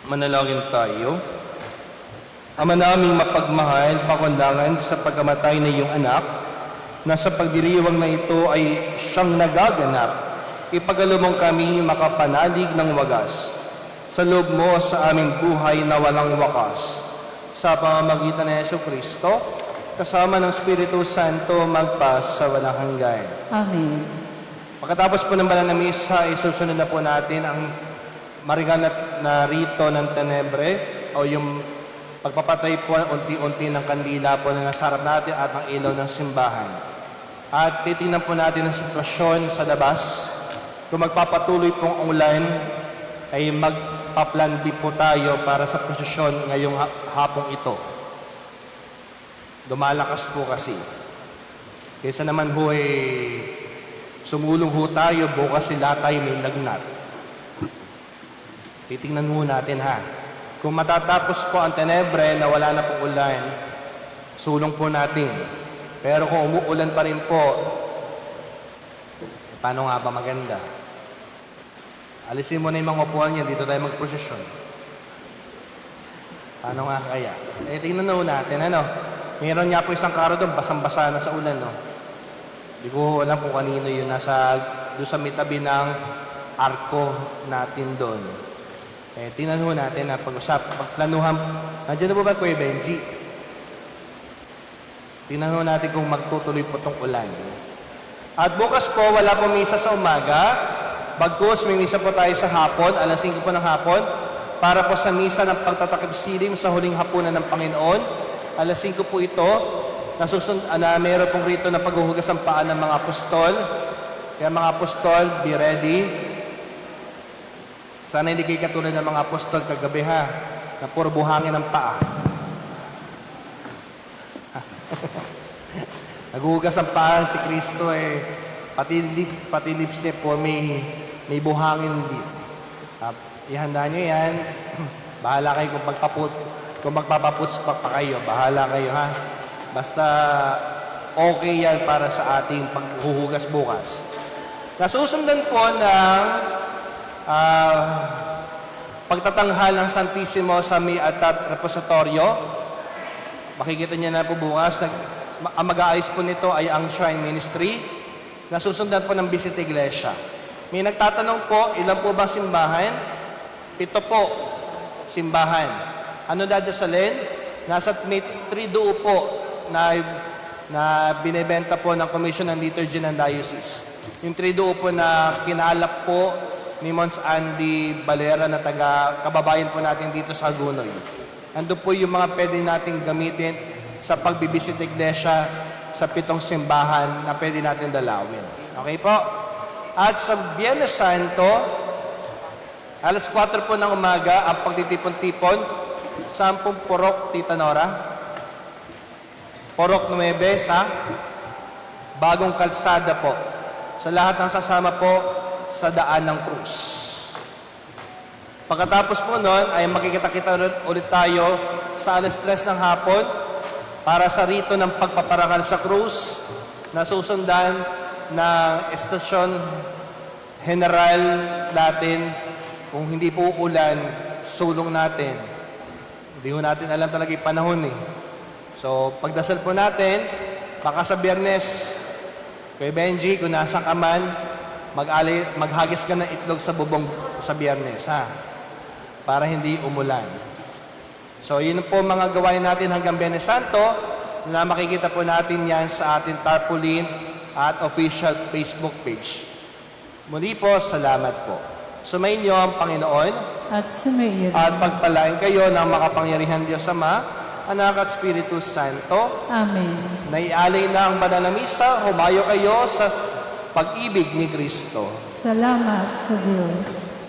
Manalangin tayo. Ama naming mapagmahal, pakundangan sa pagkamatay ng iyong anak, na sa pagdiriwang na ito ay siyang nagaganap, ipagkaloob kami makapanalig ng wagas sa loob mo sa aming buhay na walang wakas. Sa pamamagitan ng Jesucristo, kasama ng Espiritu Santo, magpas sa walang hanggan. Amen. Pagkatapos po ng banal na misa, isusunod na po natin ang marigal na rito ng tenebre o yung pagpapatay po unti-unti ng kandila po na nasa harap natin at ang ilaw ng simbahan. At titingnan po natin ang sitwasyon sa labas. Kung magpapatuloy pong ulan, ay magpa-plan B po tayo para sa prosesyon ngayong hapong ito. Dumalakas po kasi. Kaysa naman ho sumulong ho tayo, bukas sila tayo may lagnat. Titingnan muna natin ha. Kung matatapos po ang tenebre na wala na pong ulan, sulong po natin. Pero kung umuulan pa rin po, paano nga ba maganda? Alisin mo na yung mga upuan niya, dito tayo magprosesyon. Paano nga kaya? Tingnan na natin, ano? Meron nga po isang karo doon, basang-basa na sa ulan, no? Hindi ko alam kung kanino yun, doon sa mitabi ng arko natin doon. Tingnan ho natin na pagplanuhan. Nandiyan na po ba Kuya Benji? Tingnan ho natin kung magtutuloy po itong ulan. At bukas po, wala po misa sa umaga. Bagkus, may misa po tayo sa hapon, alas 5 po ng hapon, para po sa misa ng pagtatakip silim sa huling hapunan ng Panginoon. Alas 5 po ito, na mayroon pong rito na paghuhugas ang paa ng mga apostol. Kaya mga apostol, be ready. Sana hindi kayo katulad ng mga apostol kagabi ha, na puro buhangin ang paa. Naghuhugas ang paa si Kristo pati lips niya po may buhangin din. Ihanda niyo yan. Bahala kayo kung magpapaputs pa kayo, bahala kayo ha. Basta okay yan para sa ating paghuhugas bukas. Nasusundan po ng pagtatanghal ng Santissimo sa Miatat Repositorio. Makikita niyo na po bukas. Ang mag-aayos po nito ay ang Shrine Ministry. Nasusundan po ng Visit Iglesia. May nagtatanong po, ilan po ba simbahan? 7 po simbahan. Ano dadasalin? Nasa may 3 duo po na binibenta po ng Commission on Liturgy ng Diocese. Yung 3 duo po na kinalap po ni Mons Andy Valera na kababayan po natin dito sa Agunoy. Ando po yung mga pwede nating gamitin sa pagbibisit iglesia sa 7 simbahan na pwede natin dalawin. Okay po? At sa Biyernes Santo, alas 4 po ng umaga, ang pagtitipon-tipon, 10 purok, Tita Nora. Purok 9 sa Bagong Kalsada po. Sa lahat ng sasama po sa Daan ng Cruz. Pagkatapos po nun, ay makikita-kita ulit tayo sa alas 3 ng hapon para sa rito ng pagpaparangal sa krus na susundan ng Estasyon General natin. Kung hindi po ulan, sulong natin. Hindi ho natin alam talaga yung panahon So, pagdasal po natin, baka sa Biyernes, Kuya Benji, kung nasa ka man, maghagis ka ng itlog sa bubong sa Biyernes, ha? Para hindi umulan. So, yun po mga gawain natin hanggang Biyernes Santo na makikita po natin yan sa ating tarpaulin at official Facebook page. Muli po, salamat po. Sumayin niyo ang Panginoon At sumayin. at pagpalain kayo ng makapangyarihan Diyos Ama, Anak at Espiritu Santo. Amen. Naialay na ang banal na misa, humayo kayo sa pag-ibig ni Kristo. Salamat sa Diyos.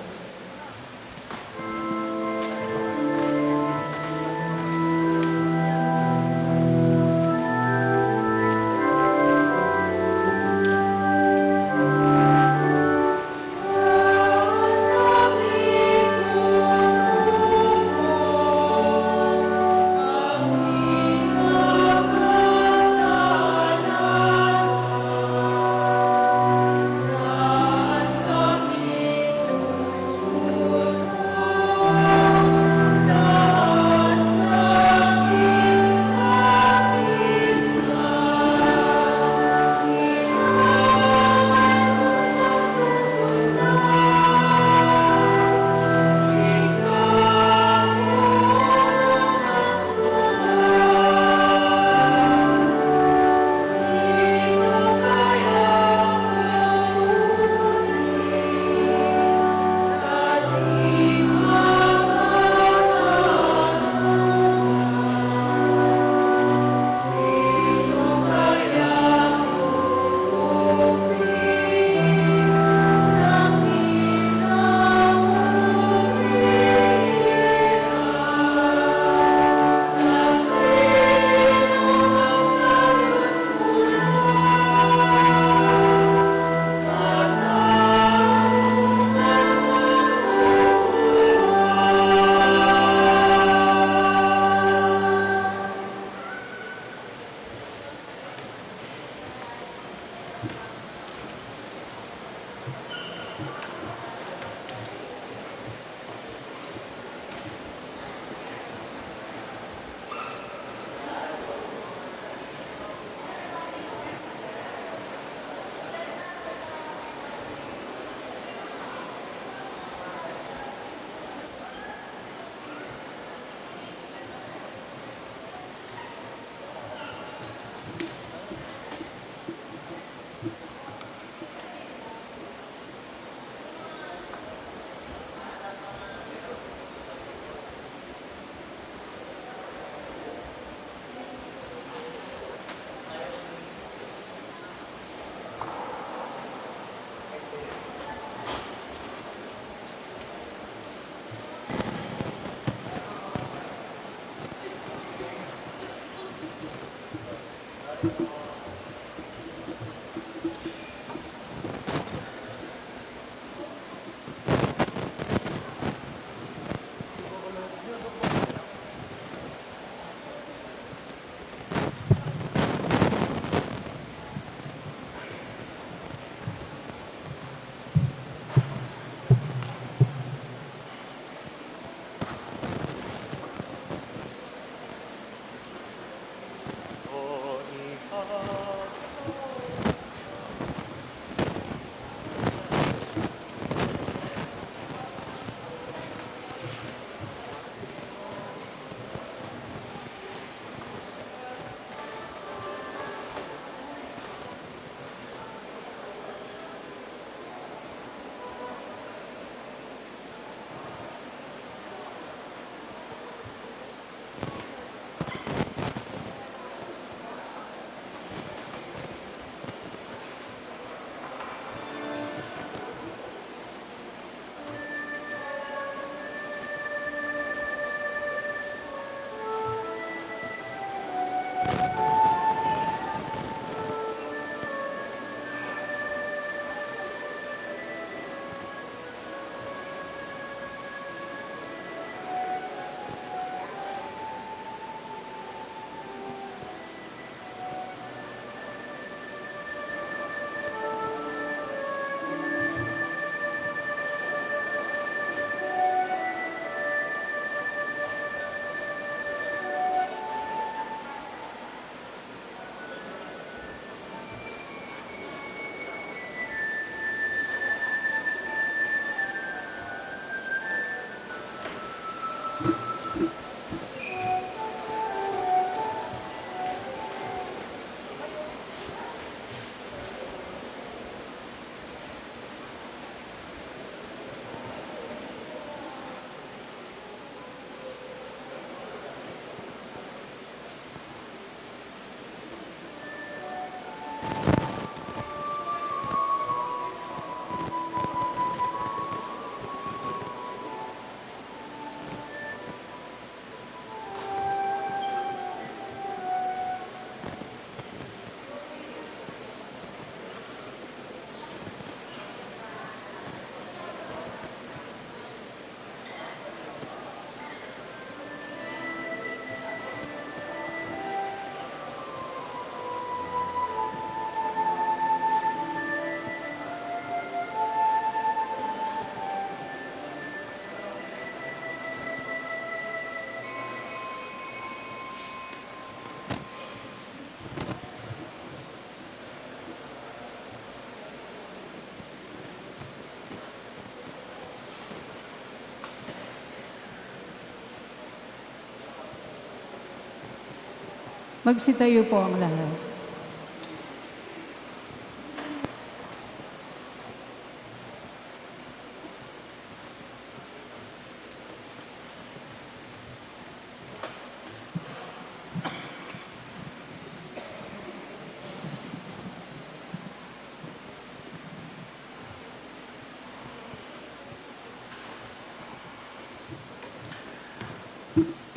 Magsitayo po ang lahat.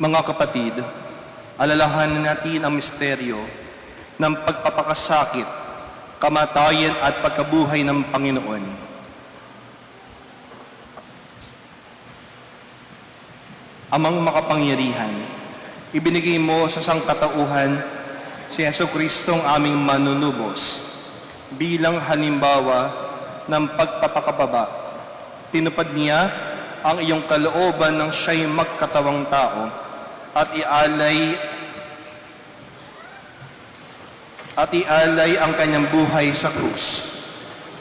Mga kapatid, alalahanin natin ang misteryo ng pagpapakasakit, kamatayan at pagkabuhay ng Panginoon. Amang makapangyarihan, ibinigay mo sa sangkatauhan si Jesucristong aming manunubos bilang halimbawa ng pagpapakababa. Tinupad niya ang iyong kalooban ng siya'y magkatawang tao at ialay ang kanyang buhay sa krus.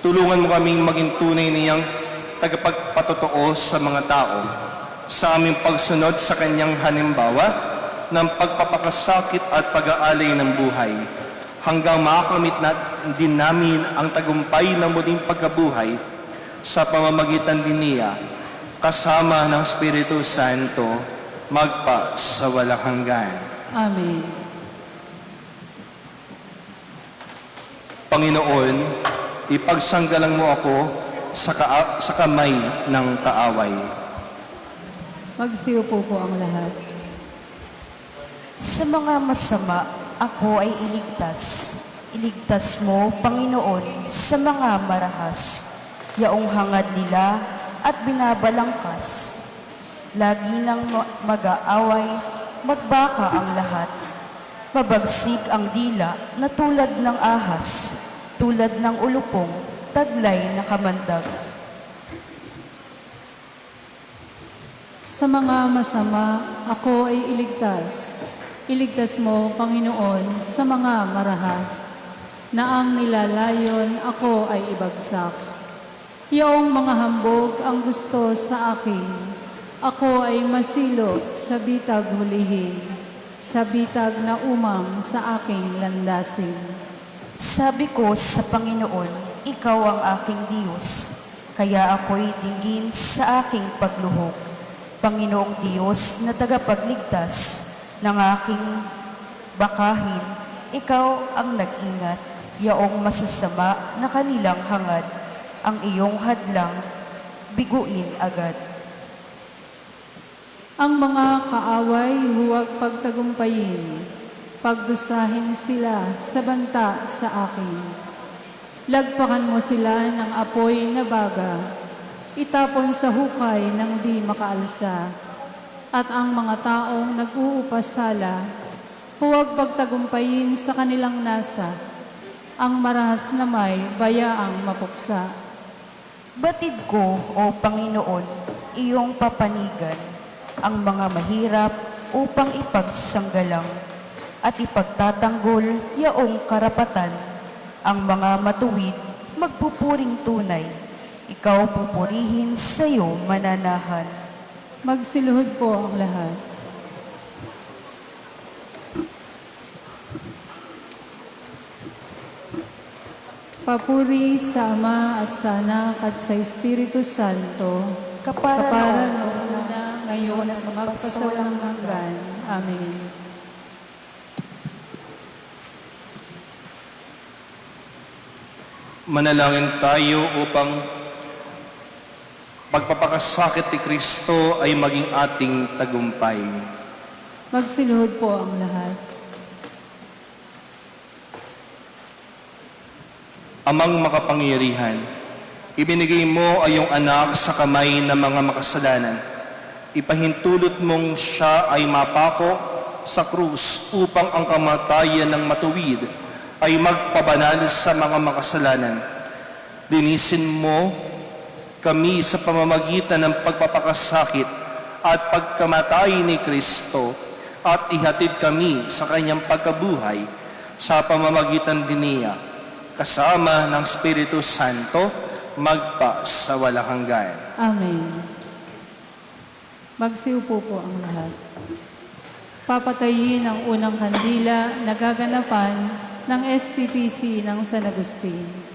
Tulungan mo kaming maging tunay niyang tagapagpatotoo sa mga tao sa aming pagsunod sa kanyang halimbawa ng pagpapakasakit at pag-aalay ng buhay hanggang makamit na din namin ang tagumpay ng muling pagkabuhay sa pamamagitan din niya kasama ng Espiritu Santo magpa sa walang hanggan. Amen. Panginoon, ipagsanggalang mo ako sa kamay ng kaaway. Magsiupo po ang lahat. Sa mga masama, ako ay iligtas. Iligtas mo, Panginoon, sa mga marahas. Yaong hangad nila at binabalangkas. Lagi nang mag-aaway, magbaka ang lahat. Mabagsik ang dila na tulad ng ahas, tulad ng ulupong, taglay na kamandag. Sa mga masama, ako ay iligtas. Iligtas mo, Panginoon, sa mga marahas, na ang nilalayon ako ay ibagsak. Iyong mga hambog ang gusto sa akin, ako ay masilo sa bitag hulihin, sa bitag na umam sa aking landasin. Sabi ko sa Panginoon, ikaw ang aking Diyos, kaya ako'y dinggin sa aking pagluhok. Panginoong Diyos na tagapagligtas ng aking bakahin, ikaw ang nag-ingat, yaong masasama na kanilang hangad, ang iyong hadlang, biguin agad. Ang mga kaaway huwag pagtagumpayin, pagdusahin sila sa banta sa akin. Lagpakan mo sila ng apoy na baga, itapon sa hukay ng di makaalsa. At ang mga taong nag-uupasala, huwag pagtagumpayin sa kanilang nasa, ang marahas na may bayaang mapuksa. Batid ko, O Panginoon, iyong papanigan, ang mga mahirap upang ipagsanggalang at ipagtatanggol yaong karapatan, ang mga matuwid magpupuring tunay, ikaw pupurihin sa iyo mananahan. Magsiluhod po ang lahat. Papuri sa Ama at sa Anak at sa Espiritu Santo, Kapara kapara noon, noong una, ngayon at magpasawalang hanggan. Amen. Manalangin tayo upang pagpapakasakit ni Kristo ay maging ating tagumpay. Magsiluhod po ang lahat. Amang makapangyarihan, ibinigay mo ay iyong anak sa kamay ng mga makasalanan. Ipahintulot mong siya ay mapako sa krus upang ang kamatayan ng matuwid ay magpabanal sa mga makasalanan. Linisin mo kami sa pamamagitan ng pagpapakasakit at pagkamatay ni Kristo at ihatid kami sa kanyang pagkabuhay sa pamamagitan din niya, kasama ng Espiritu Santo, magpa sa walang hanggan. Amen. Magsiupo po ang lahat. Papatayin ang unang kandila na gaganapan ng SPPC ng San Agustin.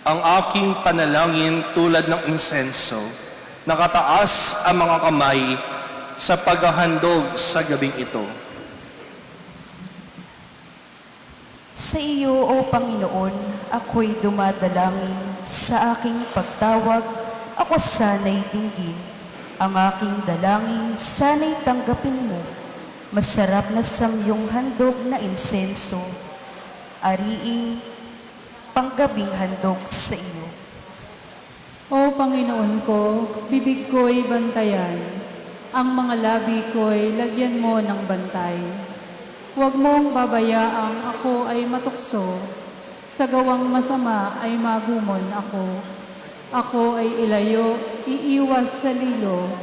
Ang aking panalangin tulad ng insenso, nakataas ang mga kamay sa paghahandog sa gabing ito. Sa iyo, O Panginoon, ako'y dumadalangin sa aking pagtawag, ako sana'y dinggin. Ang aking dalangin sana'y tanggapin mo. Masarap na samyong handog na insenso, ariing panggabing handog sa iyo. O Panginoon ko, bibig ko'y bantayan, ang mga labi ko'y lagyan mo ng bantay. Huwag mong babayaang ako ay matukso, sa gawang masama ay magumon ako. Ako ay ilayo, iiwas sa lilo,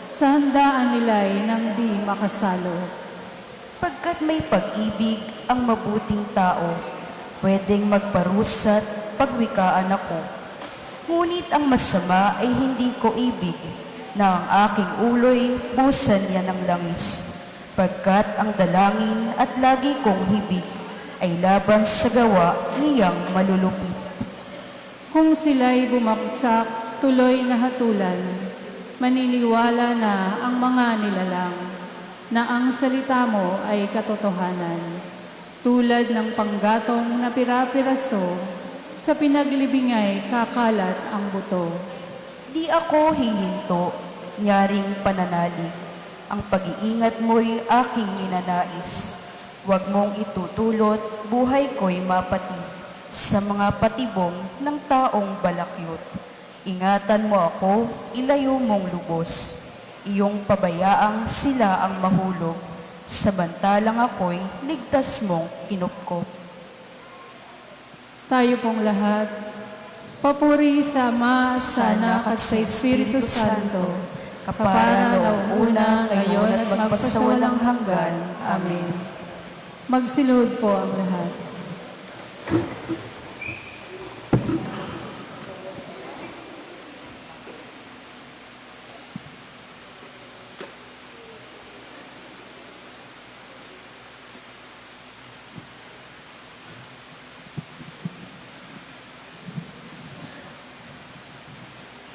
sa handaan nila'y nang di makasalo. Pagkat may pag-ibig ang mabuting tao, pwedeng magparusat pagwikaan ako. Ngunit ang masama ay hindi ko ibig, na ang aking ulo'y busan niya ng langis. Pagkat ang dalangin at lagi kong hibig ay laban sa gawa niyang malulupit. Kung sila'y bumagsak, tuloy na hatulan, maniniwala na ang mga nilalang, na ang salita mo ay katotohanan. Tulad ng panggatong na pira-piraso, sa pinaglibingay kakalat ang buto. Di ako hihinto, nyaring pananalig. Ang pag-iingat mo'y aking ninanais. Huwag mong itutulot, buhay ko'y mapatid sa mga patibong ng taong balakyot. Ingatan mo ako, ilayo mong lubos. Iyong pabayaang sila ang mahulog, samantalang ako'y ligtas mong kinupkop. Tayo pong lahat, Papuri sa Ama, sa Anak at sa Espiritu Santo, kapara noong una, ngayon at magpasawalang hanggan. Amen. Magsilod po ang lahat.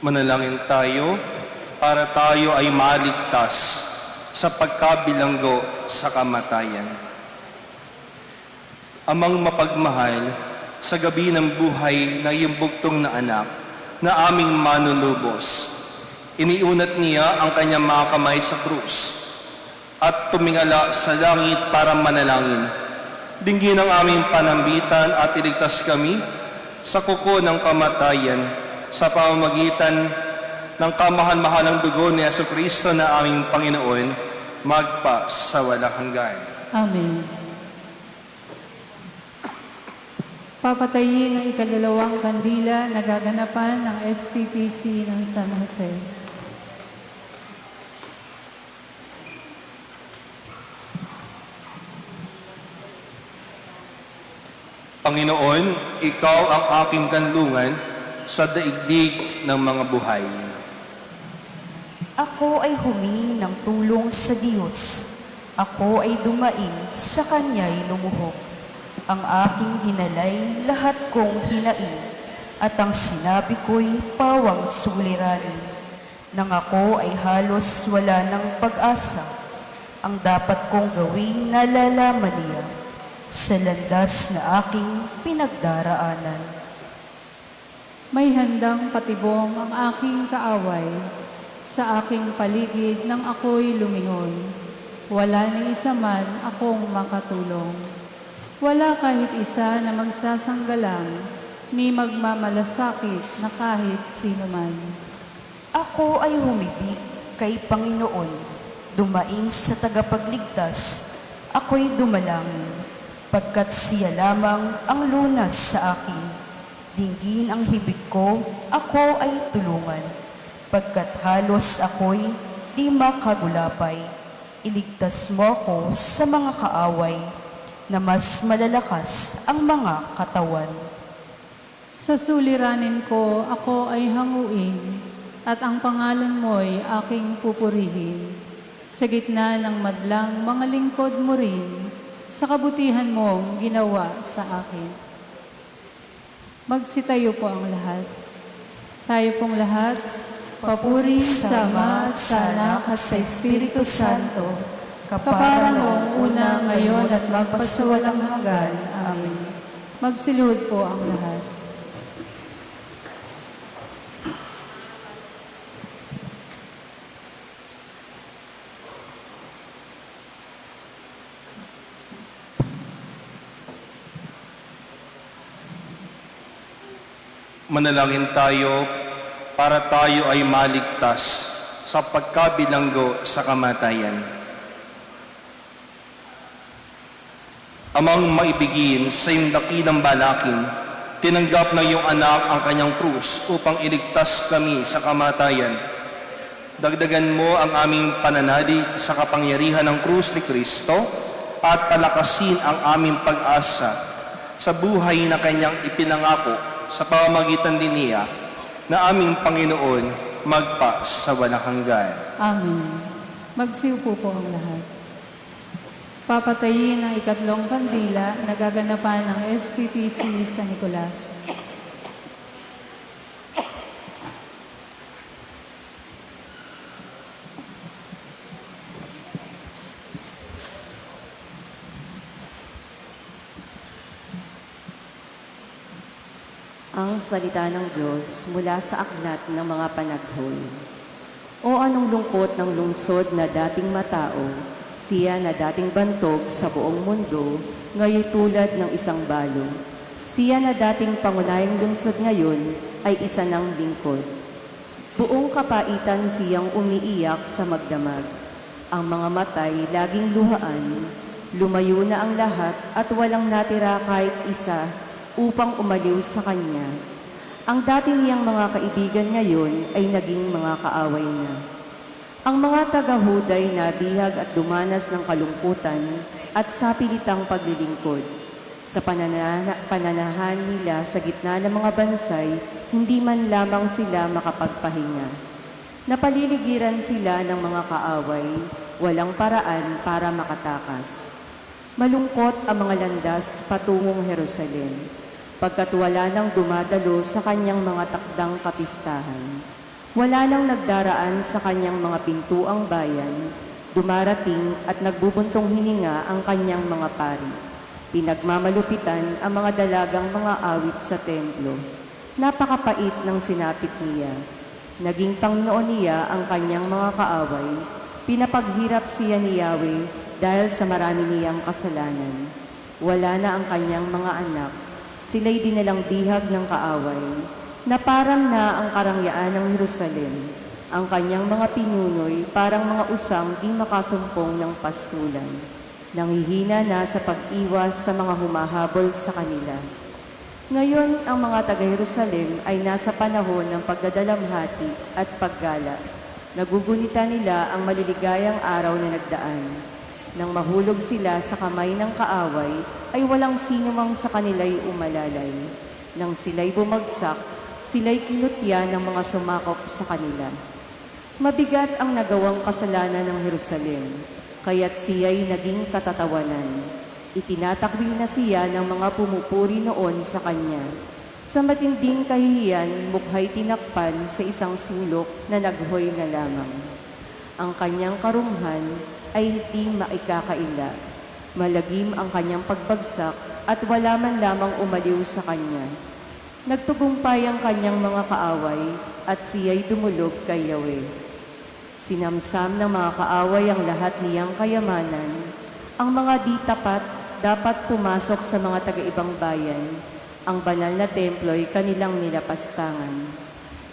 Manalangin tayo para tayo ay maligtas sa pagkabilanggo sa kamatayan. Amang mapagmahal, sa gabi ng buhay na iyong bugtong na anak na aming manunubos, iniunat niya ang kanyang mga kamay sa krus at tumingala sa langit para manalangin. Dinggin ang aming panambitan at iligtas kami sa kuko ng kamatayan sa pamamagitan ng kamahan-mahalang dugo ni Jesucristo na aming Panginoon, magpa sa walang hanggan. Amen. Papatayin ang ikadalawang kandila na gaganapan ng SPPC ng San Jose. Panginoon, ikaw ang aking kanlungan sa daigdig ng mga buhay. Ako ay humingi ng tulong sa Diyos. Ako ay dumaing, sa Kanya'y lumuhok. Ang aking dinalay, lahat kong hinaing, at ang sinabi ko'y pawang suliranin. Nang ako ay halos wala ng pag-asa, ang dapat kong gawin nalalaman niya sa landas na aking pinagdaraanan. May handang patibong ang aking kaaway, sa aking paligid nang ako'y lumingon. Wala ni isa man akong makatulong. Wala kahit isa na magsasanggalang, ni magmamalasakit na kahit sino man. Ako ay humibig kay Panginoon, dumaing sa tagapagligtas, ako'y dumalangin, pagkat siya lamang ang lunas sa akin. Dinggin ang hibig ko, ako ay tulungan, pagkat halos ako'y di makagulapay. Iligtas mo ako sa mga kaaway, na mas malalakas ang mga katawan. Sa suliranin ko, ako ay hanguin, at ang pangalan mo'y aking pupurihin. Sa gitna ng madlang mga lingkod mo rin, sa kabutihan mong ginawa sa akin. Magsitayo po ang lahat. Tayo pong lahat, papuri sa Ama at sa Anak at sa Espiritu Santo, kapara noong una, ngayon at magpasawalang hanggan. Amen. Magsilud po ang lahat. Manalangin tayo para tayo ay maligtas sa pagkabilanggo sa kamatayan. Amang maibigin sa iyong dakilang balakin, tinanggap ng iyong anak ang kanyang krus upang iligtas kami sa kamatayan. Dagdagan mo ang aming pananalig sa kapangyarihan ng krus ni Kristo at palakasin ang aming pag-asa sa buhay na kanyang ipinangako sa pamamagitan din niya na aming Panginoon magpa sa walang hanggan. Amen. Magsiupo po ang lahat. Papatayin ang ikatlong kandila na gaganapan ng SPPC San Nicolas. Ang salita ng Diyos mula sa aklat ng mga panaghol. O anong lungkot ng lungsod na dating matao, siya na dating bantog sa buong mundo, ngayon tulad ng isang balo. Siya na dating pangunahing lungsod ngayon ay isa ng lingkod. Buong kapaitan siyang umiiyak sa magdamag. Ang mga matay laging luhaan, lumayo na ang lahat at walang natira kahit isa upang umaliw sa kanya. Ang dati niyang mga kaibigan ngayon ay naging mga kaaway na. Ang mga taga-Huday na bihag at dumanas ng kalungkutan at sapilitang paglilingkod. Sa pananahan nila sa gitna ng mga bansay, hindi man lamang sila makapagpahinga. Napaliligiran sila ng mga kaaway, walang paraan para makatakas. Malungkot ang mga landas patungong Jerusalem, pagkat wala nang dumadalo sa kanyang mga takdang kapistahan. Wala nang nagdaraan sa kanyang mga pintuang bayan, dumarating at nagbubuntong hininga ang kanyang mga pari. Pinagmamalupitan ang mga dalagang mga awit sa templo. Napakapait ng sinapit niya. Naging Panginoon niya ang kanyang mga kaaway. Pinapaghirap siya ni Yahweh dahil sa marami niyang kasalanan. Wala na ang kanyang mga anak. Sila'y dinalang bihag ng kaaway. Naparang na ang karangyaan ng Jerusalem. Ang kanyang mga pinunoy parang mga usang di makasumpong ng pastulan. Nanghihina na sa pag-iwas sa mga humahabol sa kanila. Ngayon, ang mga taga-Jerusalem ay nasa panahon ng pagdadalamhati at paggala. Nagugunita nila ang maliligayang araw na nagdaan. Nang mahulog sila sa kamay ng kaaway, ay walang sino mang sa kanila'y umalalay. Nang sila'y bumagsak, sila'y kinutya ng mga sumakop sa kanila. Mabigat ang nagawang kasalanan ng Jerusalem, kaya't siya'y naging katatawanan. Itinatakwil na siya ng mga pumupuri noon sa kanya. Sa matinding kahihiyan, mukha'y tinakpan sa isang sulok na naghoy na lamang. Ang kanyang karumhan ay hindi maikakaila. Malagim ang kanyang pagbagsak at wala man lamang umaliw sa kanya. Nagtugumpay ang kanyang mga kaaway at siya'y dumulog kay Yahweh. Sinamsam ng mga kaaway ang lahat niyang kayamanan. Ang mga di tapat dapat pumasok sa mga taga-ibang bayan. Ang banal na templo'y kanilang nilapastangan.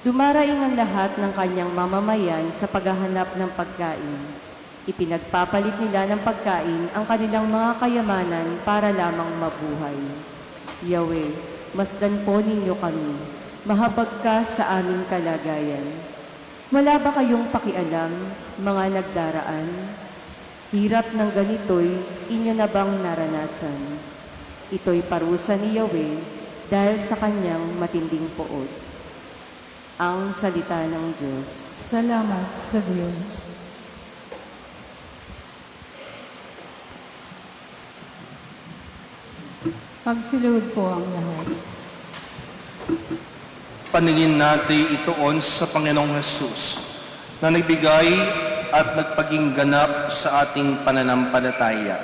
Dumaraing ang lahat ng kanyang mamamayan sa paghahanap ng pagkain. Ipinagpapalit nila ng pagkain ang kanilang mga kayamanan para lamang mabuhay. Yahweh, masdan po ninyo kami. Mahabag ka sa aming kalagayan. Wala ba kayong pakialam, mga nagdaraan? Hirap ng ganito'y inyo na bang naranasan? Ito'y parusa ni Yahweh dahil sa kanyang matinding poot. Ang salita ng Diyos. Salamat sa Diyos. Magsilud po ang lahat. Paningin natin itoon sa Panginoong Hesus na nagbigay at nagpaging ganap sa ating pananampalataya.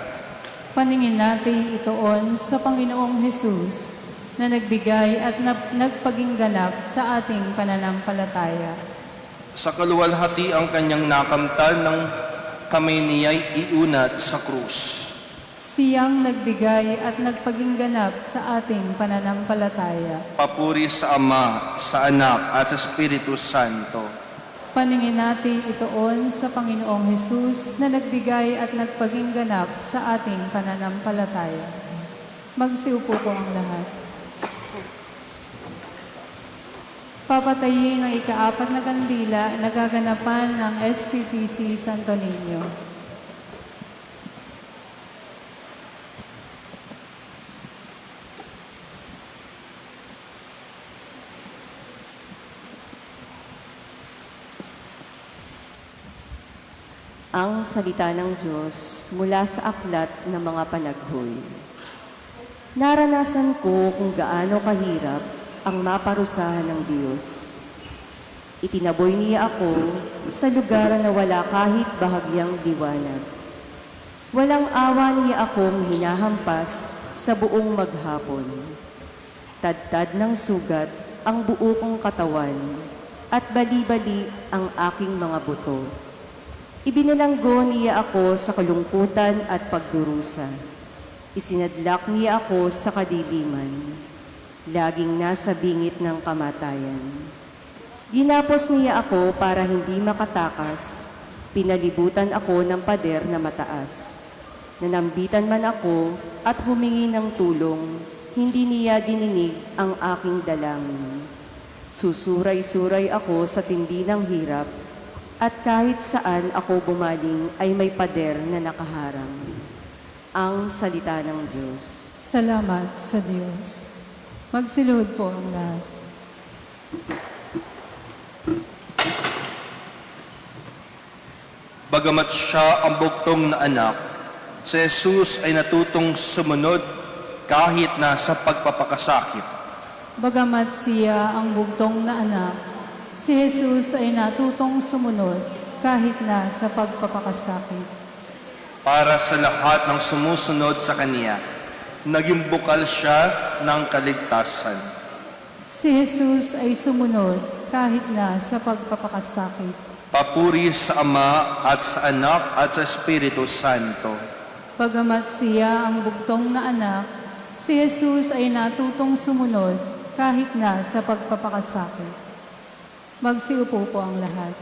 Paningin natin itoon sa Panginoong Hesus na nagbigay at nagpaging ganap sa ating pananampalataya. Sa kaluwalhati ang kanyang nakamtan ng kamay niya'y iunat sa krus. Siyang nagbigay at nagpaging ganap sa ating pananampalataya. Papuri sa Ama, sa Anak at sa Espiritu Santo. Paningin natin itoon sa Panginoong Hesus na nagbigay at nagpaging ganap sa ating pananampalataya. Magsiupo po ang lahat. Papatayin ang ika-4 na kandila na gaganapan ng SPPC Santo Niño. Ang salita ng Diyos mula sa aklat ng mga panaghoy. Naranasan ko kung gaano kahirap ang maparusahan ng Diyos. Itinaboy niya ako sa lugar na wala kahit bahagyang liwanag. Walang awa niya akong hinahampas sa buong maghapon. Tadtad ng sugat ang buo kong katawan at bali-bali ang aking mga buto. Ibinalanggo niya ako sa kalungkutan at pagdurusa. Isinadlak niya ako sa kadiliman. Laging nasa bingit ng kamatayan. Ginapos niya ako para hindi makatakas. Pinalibutan ako ng pader na mataas. Nanambitan man ako at humingi ng tulong, hindi niya dininig ang aking dalangin. Susuray-suray ako sa tindi ng hirap, at kahit saan ako bumaling ay may pader na nakaharang. Ang salita ng Diyos. Salamat sa Diyos. Magsilod po ang lahat. Bagamat siya ang buktong na anak, si Jesus ay natutong sumunod kahit na sa pagpapakasakit. Bagamat siya ang bugtong na anak, si Jesus ay natutong sumunod kahit na sa pagpapakasakit. Para sa lahat ng sumusunod sa Kanya, naging bukal siya ng kaligtasan. Si Jesus ay sumunod kahit na sa pagpapakasakit. Papuri sa Ama at sa Anak at sa Espiritu Santo. Bagamat siya ang bugtong na anak, si Jesus ay natutong sumunod kahit na sa pagpapakasakit. Magsiupo po ang lahat.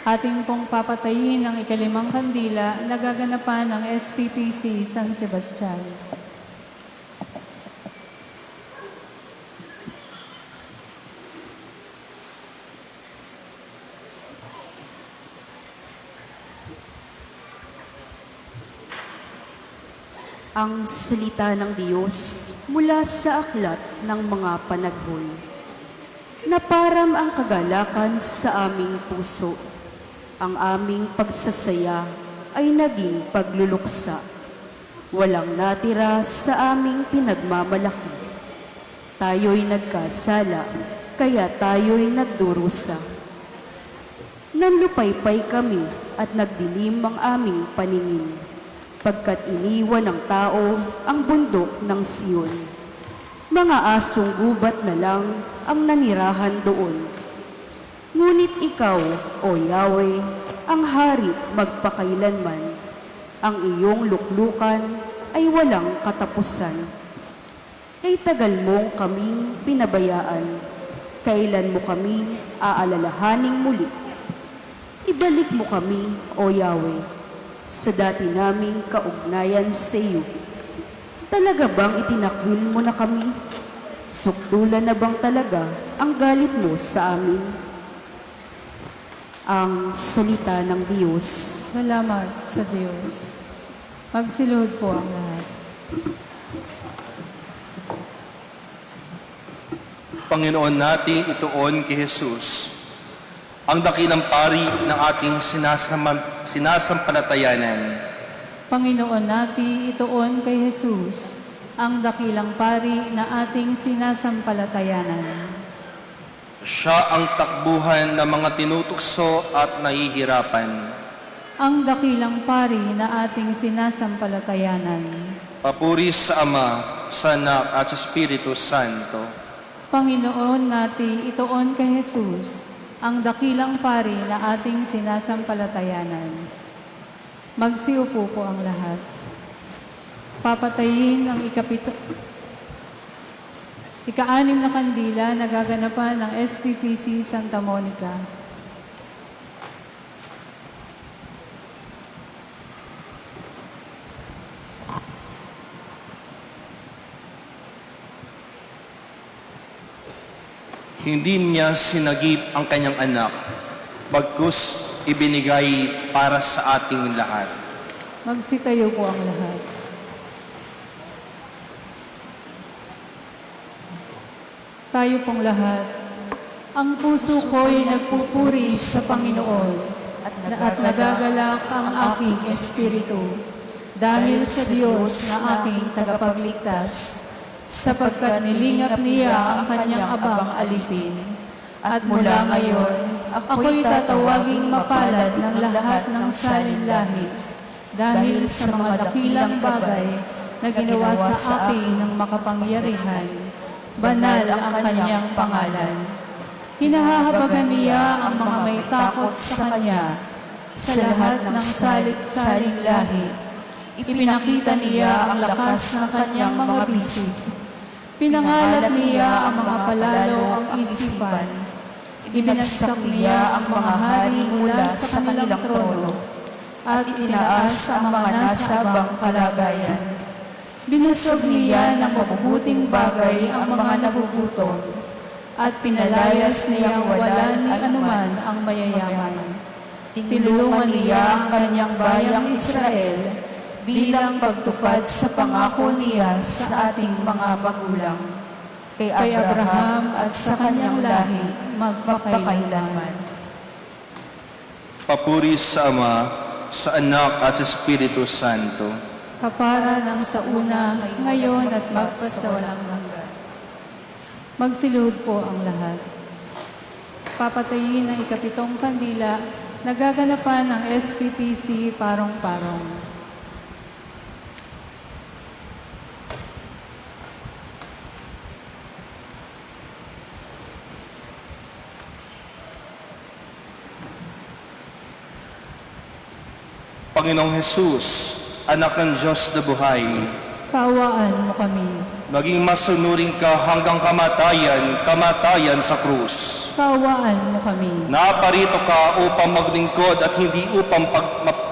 Ating pong papatayin ang ikalimang kandila na gaganapan ng SPPC San Sebastian. Ang salita ng Diyos mula sa aklat ng mga panaghul, na param ang kagalakan sa aming puso. Ang aming pagsasaya ay naging pagluluksa. Walang natira sa aming pinagmamalaki. Tayo'y nagkasala, kaya tayo'y nagdurusa. Nanlupaypay kami at nagdilim ang aming paningin, pagkat iniwan ng tao ang bundok ng Siyon. Mga asong gubat na lang ang nanirahan doon. Ngunit ikaw, O Yahweh, ang hari magpakailanman. Ang iyong luklukan ay walang katapusan. Kay tagal mong kaming pinabayaan, kailan mo kami aalalahaning muli? Ibalik mo kami, O Yahweh, sa dati naming kaugnayan sa iyo. Talaga bang itinakwil mo na kami? Sukdulan na bang talaga ang galit mo sa amin? Ang salita ng Diyos. Salamat sa Diyos. Magsilod po ang lahat. Panginoon nating ituon kay Jesus, ang dakilang pari ng ating sinasampalatayanan. Panginoon natin, ituon kay Jesus, ang dakilang pari na ating sinasampalatayanan. Siya ang takbuhan ng mga tinutukso at nahihirapan. Ang dakilang pari na ating sinasampalatayanan. Papuri sa Ama, sa Anak at sa Espiritu Santo. Panginoon natin, ituon kay Jesus, ang dakilang pari na ating sinasampalatayanan. Magsiupo po ang lahat. Papatayin ang ika-anim na kandila na gaganapan ng SPPC Santa Monica. Hindi niya sinagip ang kanyang anak, bagkus ibinigay para sa ating lahat. Magsitayo po ang lahat. Tayo pong lahat. Ang puso ko'y nagpupuri sa Panginoon at nagagalak ang aking espiritu dahil sa Diyos na aking tagapagligtas, sapagkat nilingap niya ang kanyang abang alipin. At mula ngayon, ako'y tatawaging mapalad ng lahat ng salinlahi dahil sa mga dakilang bagay na ginawa sa akin ng makapangyarihan. Banal ang kanyang pangalan. Hinahahabagan niya ang mga may takot sa kanya sa lahat ng salit-saling lahi. Ipinakita niya ang lakas ng kanyang mga bisig. Pinangalat niya ang mga palalo ang isipan. Ibinagsak niya ang mga hari mula sa kanilang trono at itinaas ang mga nasa abang kalagayan. Binusog niya ng mabubuting bagay ang mga nagugutom at pinalayas niyang walan anuman ang mayayaman. Tinulungan niya ang kanyang bayang Israel bilang pagtupad sa pangako niya sa ating mga magulang, kay Abraham at sa kanyang lahi magpakailanman. Papuri sa Ama, sa Anak at sa Espiritu Santo. Kapara ng sa una, ngayon at magpasawalang hanggan. Magsilud po ang lahat. Papatayin ang ikapitong kandila, nagaganapan ng SPPC Parong-Parong. Panginoong Jesus, Anak ng Diyos na buhay, Kaawaan mo kami. maging masunurin ka hanggang kamatayan sa krus. Kaawaan mo kami. Naparito ka upang maglingkod at hindi upang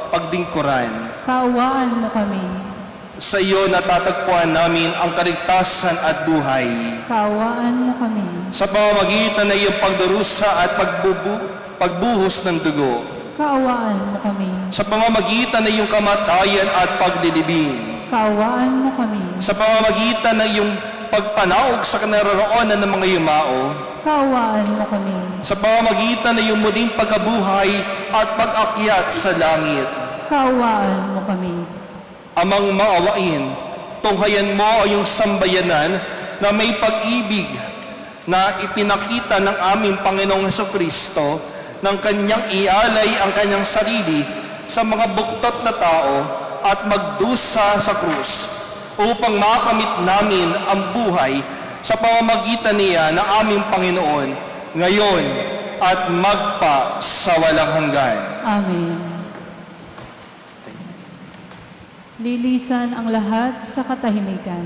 pagdingkuran. Kaawaan mo kami. Sa iyo natatagpuan namin ang kaligtasan at buhay. Kaawaan mo kami. Sa pamamagitan ng iyong pagdurusa at pagbuhos ng dugo. Kaawaan mo kami. Sa pamamagitan ng iyong kamatayan at pagdilibing. Kaawaan mo kami. Sa pamamagitan ng iyong pagpanaog sa kinaroroonan ng mga yumao. Kaawaan mo kami. Sa pamamagitan ng iyong muling pagkabuhay at pag-akyat sa langit. Kaawaan mo kami. Amang maawain, tunghayan mo ang iyong sambayanan na may pag-ibig na ipinakita ng aming Panginoong Hesukristo ng kanyang ialay ang kanyang sarili sa mga buktot na tao at magdusa sa krus upang makamit namin ang buhay sa pamamagitan niya na aming Panginoon ngayon at magpa sa walang hanggan. Amen. Lilisan ang lahat sa katahimikan.